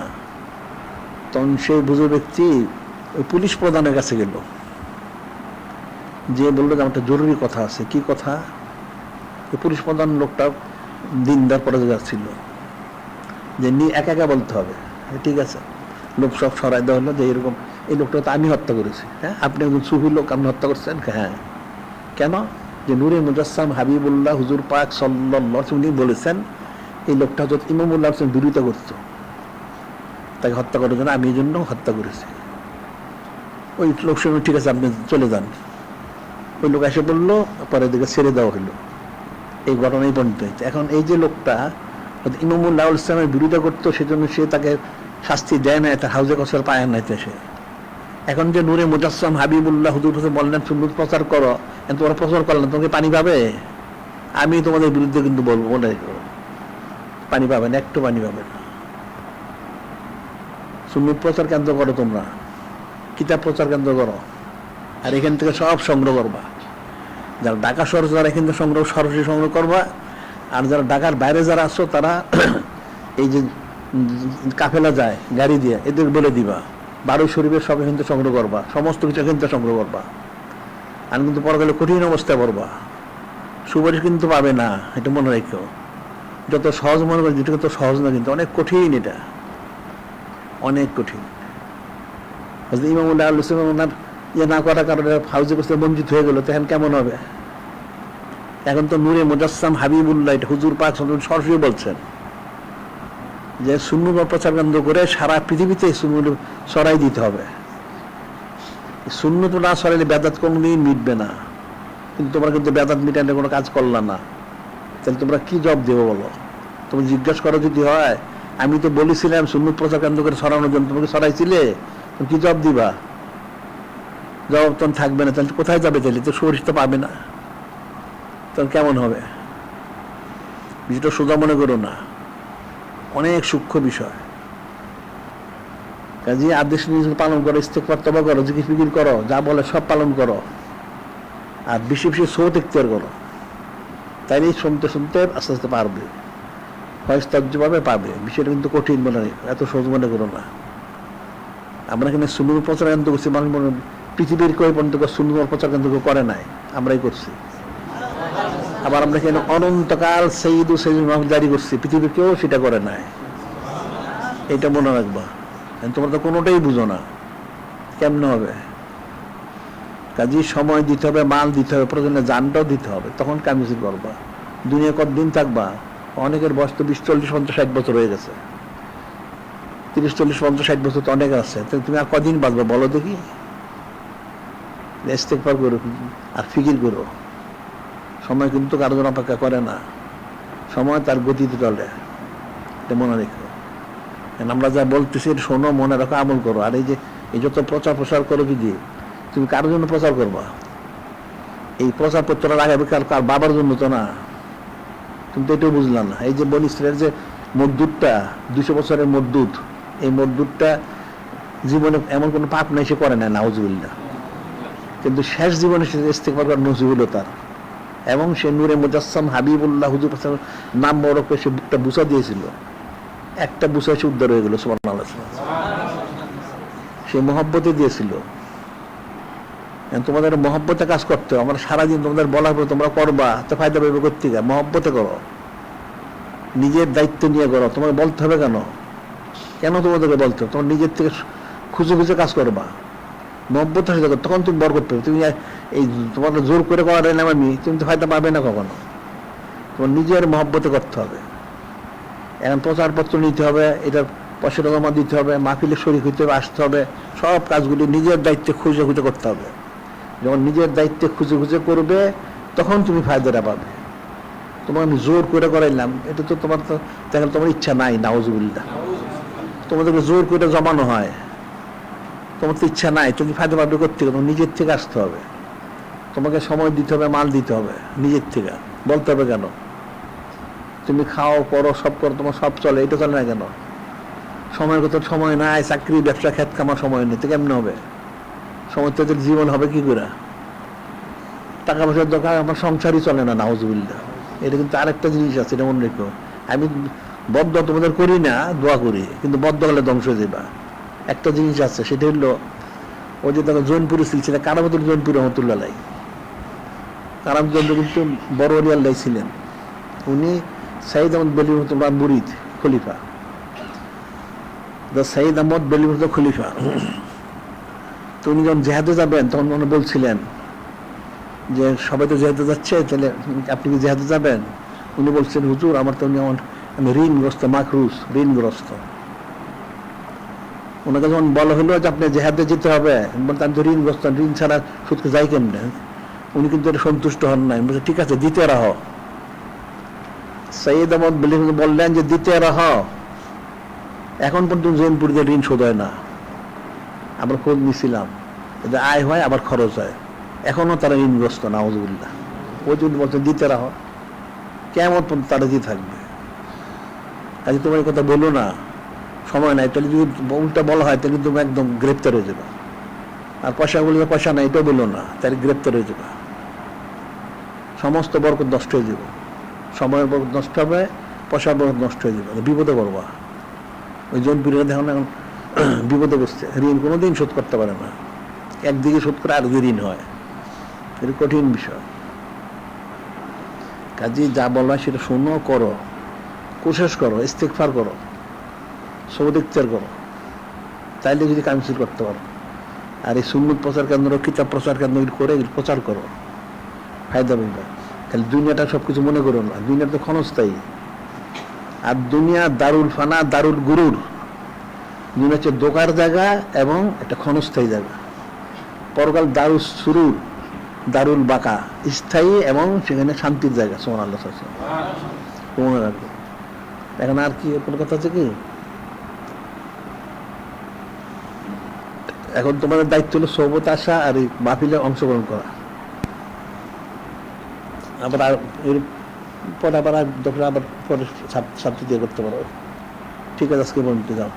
তখন সেই বুঝো ব্যক্তি ওই পুলিশ প্রধানের কাছে গেল, যে বললো যে আমার একটা জরুরি কথা আছে। কি কথা? পুলিশ প্রধান লোকটা দিনদার পরে যাচ্ছিল, যে একা একা বলতে হবে। ঠিক আছে, লোক সব সরাই দেওয়া হলো যে এরকম এই লোকটা তো আমি হত্যা করেছি। হ্যাঁ, আপনি একজন সুফি লোক, আপনি হত্যা করছেন? হ্যাঁ। কেন? যে নূরে মুজাসসাম হাবিবুল্লাহ হুজুর পাক সাল্লাল্লাহু আলাইহি ওয়াসাল্লাম বলেছেন এই লোকটা হযরত ইমামুল্লাহ হোসেন বিরোধিতা করতো, তাকে হত্যা করার জন্য আমি এই জন্য হত্যা করেছি। ওই লোক শুনে ঠিক আছে আপনি চলে যান। ওই লোক এসে বললো, পরের দিকে ছেড়ে দেওয়া হলো। এই ঘটনাই পরিণত হয়েছে। এখন এই যে লোকটা ইমামুল্লাহ ইসলামের বিরোধিতা করতো, সেজন্য সে তাকে শাস্তি দেয় না, তার হাউজে কসর পায় না। সে এখন যে নূরে মুজাসসাম হাবিবুল্লাহ হুজুর হোসেন বললেন সুন্নত প্রচার করো, তোমরা প্রচার করলেন, তোমাকে পানি পাবে? আমি তোমাদের বিরুদ্ধে কিন্তু বলবো, বলে পানি পাবে না, একটু পানি পাবে না। সুন্নত প্রচার কেন্দ্র করো, তোমরা কিতাব প্রচার কেন্দ্র করো, আর এখান থেকে সব সংগ্রহ করবা। যারা ঢাকা শহরে যারা এখান থেকে সরাসরি সংগ্রহ করবা, আর যারা ঢাকার বাইরে যারা আসছো তারা এই যে কাফেলা যায় গাড়ি দিয়ে, এদের বলে দিবা বারোই শরীফের সব এখান থেকে সংগ্রহ করবা, সমস্ত কিছু এখান থেকে সংগ্রহ করবা। আর কিন্তু পরে গেলে কঠিন অবস্থায় পড়বা, সুপারিশ কিন্তু পাবে না, এটা মনে রেখো। যত সহজ মনে করে, যেটা তো সহজ না, কিন্তু অনেক কঠিন, এটা অনেক কঠিন। ইমামুল্লাহ ওনার ইয়ে না করার কারণে হাউজে কোসে বঞ্চিত হয়ে গেল, তখন কেমন হবে? এখন তো নূরে মুজাসসাম হাবিবুল্লাহ এটা হুজুর পাক সরাসরি বলছেন যে সুন্নত প্রচার কেন্দ্র করে সারা পৃথিবীতে সুন্নত ছড়াই দিতে হবে। সুন্নত না ছড়াইলে বেদাত কোনোদিন মিটবে না। কিন্তু তোমরা কিন্তু বেদাত মিটানোর কোনো কাজ করলা না, তাহলে তোমরা কি জবাব দেবো বলো? তুমি জিজ্ঞাসা করো যদি হয়, আমি তো বলেছিলাম সুন্নত প্রচার কেন্দ্র করে ছড়ানোর জন্য, তোমাকে ছড়াইছিলে, তুমি কি জবাব দিবা? জবাব তখন থাকবে না। তাহলে কোথায় যাবে? তাহলে তো শরীর তো পাবে না, তাহলে কেমন হবে? বিষয়টা সোজা মনে করো না, অনেক সূক্ষ্ম বিষয়। কাজে আদেশ পালন করো, ইস্তেগফার তওবা করো, জিকির ফিকির করো, যা বলে সব পালন করো, আর বেশি বেশি সওত ইখতিয়ার করো। তাইলেই শুনতে শুনতে আস্তে আস্তে পারবে, ফয়স্তাজ্জভাবে পাবে। বিষয়টা কিন্তু কঠিন মনে নেই, এত সহজ মনে করো না। আমরা এখানে সুন্নত প্রচার কেন্দ্র করছি, মানুষ মনে পৃথিবীর কয় পর্যন্ত সুন্নত প্রচার কেন্দ্র করে নাই, আমরাই করছি। আবার আমরা এখানে অনন্তকাল সৈয়দ মাহমুদ জারি করছি, পৃথিবীর কেউ সেটা করে নাই, এটা মনে রাখবা। তোমরা তো কোনোটাই বুঝো না, কেমনে হবে? কাজে সময় দিতে হবে, মাল দিতে হবে, প্রয়োজনে জানটাও দিতে হবে, তখন কামিজ করবা। দুনিয়া কতদিন থাকবা? অনেকের বয়স তো 20, 40, 50, 60 বছর হয়ে গেছে। 30, 40, 50, 60 বছর তো অনেক আছে। তুমি আর কদিন বাঁচবা বলো দেখি? ইস্তেগফার করো আর ফিকির করো। সময় কিন্তু কারো জন্য অপেক্ষা করে না, সময় তার গতিতে চলে, এটা মনে রেখো। আমরা যা বলতেছি এটা শোনো, মনে রাখো, আমল করো। আর এই যত প্রচার প্রসার করো, যদি তুমি কারোর জন্য প্রচার করবা, এই প্রচার পত্র লাগাবে কার বাবার জন্য তো না। তুমি তো এটাও বুঝলাম না। এই যে বনি ইসরায়েলের যে মদ্দুদটা, 200 বছরের মদ্দুদ, এই মদ্দুদটা জীবনে এমন কোনো পাপ নাই সে করে না, নাউজুবিল্লাহ। কিন্তু শেষ জীবনে সে ইস্তেগফার করার নসিব হলো তার, এবং সে নূরে মুজাসসাম হাবিবুল্লাহ হুজুর নাম বড় করে সে বুকটা বুঝা দিয়েছিল, একটা বুঝা সে উদ্ধার হয়ে গেল। সুবহানাল্লাহ, সে মহব্বতে দিয়েছিল। তোমাদের মহব্বতে কাজ করতে হবে। আমরা সারাদিন তোমাদের বলার পরে তোমরা করবা, তো ফায়দা পাবে করতে গা, মহব্বতে করো, নিজের দায়িত্ব নিয়ে করো। তোমাকে বলতে হবে কেন? কেন তোমাদেরকে বলতে হবে? তোমার নিজের থেকে খুঁজে খুঁজে কাজ করবা, মহব্বতের সাথে, তখন তুমি বরকত পাবে। তুমি এই তোমাকে জোর করে করা রইলাম আমি, তুমি তো ফায়দা পাবে না কখনো। তোমার নিজের মহব্বতে করতে হবে। এখন প্রচারপত্র নিতে হবে, এটার পয়সা জমা দিতে হবে, মাহফিলে শরীক হইতে হবে, আসতে হবে, সব কাজগুলি নিজের দায়িত্বে খুঁজে খুঁজে করতে হবে। যখন নিজের দায়িত্বে খুঁজে খুঁজে করবে, তখন তুমি ফায়দাটা পাবে। তোমার আমি জোর করে করাইলাম, এটা তো তোমার তো দেখেন তোমার ইচ্ছা নাই, নাউজুবিল্লাহ। তোমাদেরকে জোর করে জমানো হয়, তোমার তো ইচ্ছা নাই, তুমি ফায়দা পাবে করতে হবে। তোমার নিজের থেকে আসতে হবে, তোমাকে সময় দিতে হবে, মাল দিতে হবে নিজের থেকে। বলতে হবে কেন? তুমি খাও পড়ো সব করো, তোমার সব চলে, এটা চলে না কেন? সময়ের কথা সময় নাই, চাকরি ব্যবসা খেত কামার সময় নেই, তো কেমন হবে? সময় তো জীবন হবে কি করে? টাকা পয়সার দরকার, আমার সংসারই চলে না, নাউজুবিল্লাহ। এটা কিন্তু আরেকটা জিনিস আছে, এটা মনে রেখো। আমি বদ্ধ তোমাদের করি না, দোয়া করি, কিন্তু বদ্ধ হলে ধ্বংস হয়ে যাবা। একটা জিনিস আছে, সেটা হলো ওই যে তখন জৈনপুরে ছিল কারামতুল জৈনপুর রহমতুল্লাহ, কারামতুল কিন্তু বড় আল্লাহ ছিলেন। উনি সাইদ আহমদ বেলি রহমতুল্লাহ মুরিদ, খলিফা, সাইদ আহমদ বেলি রহমতুল্লাহ খলিফা। তো উনি যখন জেহাদে যাবেন তখন উনি বলছিলেন যে সবাই তো জেহাদে যাচ্ছে, তাহলে আপনি কি জেহাদে যাবেন? উনি বলছেন, হুজুর আমার তো আমি ঋণগ্রস্ত, মাকরুস, ঋণগ্রস্ত। ওনাকে যখন বলা হলো যে আপনি জেহাদে যেতে হবে, বলতে আমি তো ঋণগ্রস্ত, ঋণ ছাড়া সুদকে যাই কেমনে? উনি কিন্তু এটা সন্তুষ্ট হন নাই, বলছে ঠিক আছে দিতে রাহ। সৈয়দ আহমদ বললেন যে দিতে রাহ, এখন পর্যন্ত জৈনপুরীদের ঋণ শোধ হয় না। আমরা খোঁজ নিছিলাম, আয় হয় আবার খরচ হয়, এখনো তারা ঋণগ্রস্ত, নাউজুবিল্লাহ। ওই জন্য বলছে দিতে রাহ, কেমন পর্যন্ত তারা দিয়ে থাকবে। কাজে তোমার কথা বলো না, সময় নাই। তাহলে যদি উল্টা বলা হয় তাহলে তুমি একদম গ্রেপ্তার হয়ে যাবে। আর পয়সা বলবে পয়সা নাই, এটাও বললো না, তাহলে গ্রেপ্তার হয়ে যাবে। সমস্ত বরকত নষ্ট হয়ে যাবে, সময়ের বরকত নষ্ট হবে, পয়সার বরকত নষ্ট হয়ে যাবে, বিপদে পড়বা। ওই জনপ্রিয় দেখুন এখন বিপদে বসছে, ঋণ কোনোদিন শোধ করতে পারে না, একদিকে শোধ করে আরেকদিকে ঋণ হয়, এটা কঠিন বিষয়। কাজে যা বলা সেটা শোনো, করো, কোশিশ করো, ইস্তেগফার করো, সৌদিকচার করো, তাইলে যদি কাউন্সিল করতে পারো। আর এই সুন্নত প্রচার কেন্দ্র, কিতাব প্রচার কেন্দ্র করে প্রচার করো, ফায়দা পাইবা। তাহলে দুনিয়াটা সবকিছু মনে করো না, দুনিয়াটা তো ক্ষণস্থায়ী। আর দুনিয়া দারুল ফানা, দারুল গুরুর। দুনিয়া হচ্ছে দোকার জায়গা এবং একটা ক্ষণস্থায়ী জায়গা। পরকাল দারুল সুরুর, দারুল বাকা, স্থায়ী এবং সেখানে শান্তির জায়গা। সুবহানাল্লাহ, মনে রাখবো। এখন আর কি কোনো কথা আছে কি? এখন তোমাদের দায়িত্ব হলো সোহবত আসা আর এই মাহফিলে অংশগ্রহণ করা। আবার এর পরে আবার দরকার আবার পরে ছাত্রী দিয়ে করতে পারো। ঠিক আছে, আজকে বলতে যাও।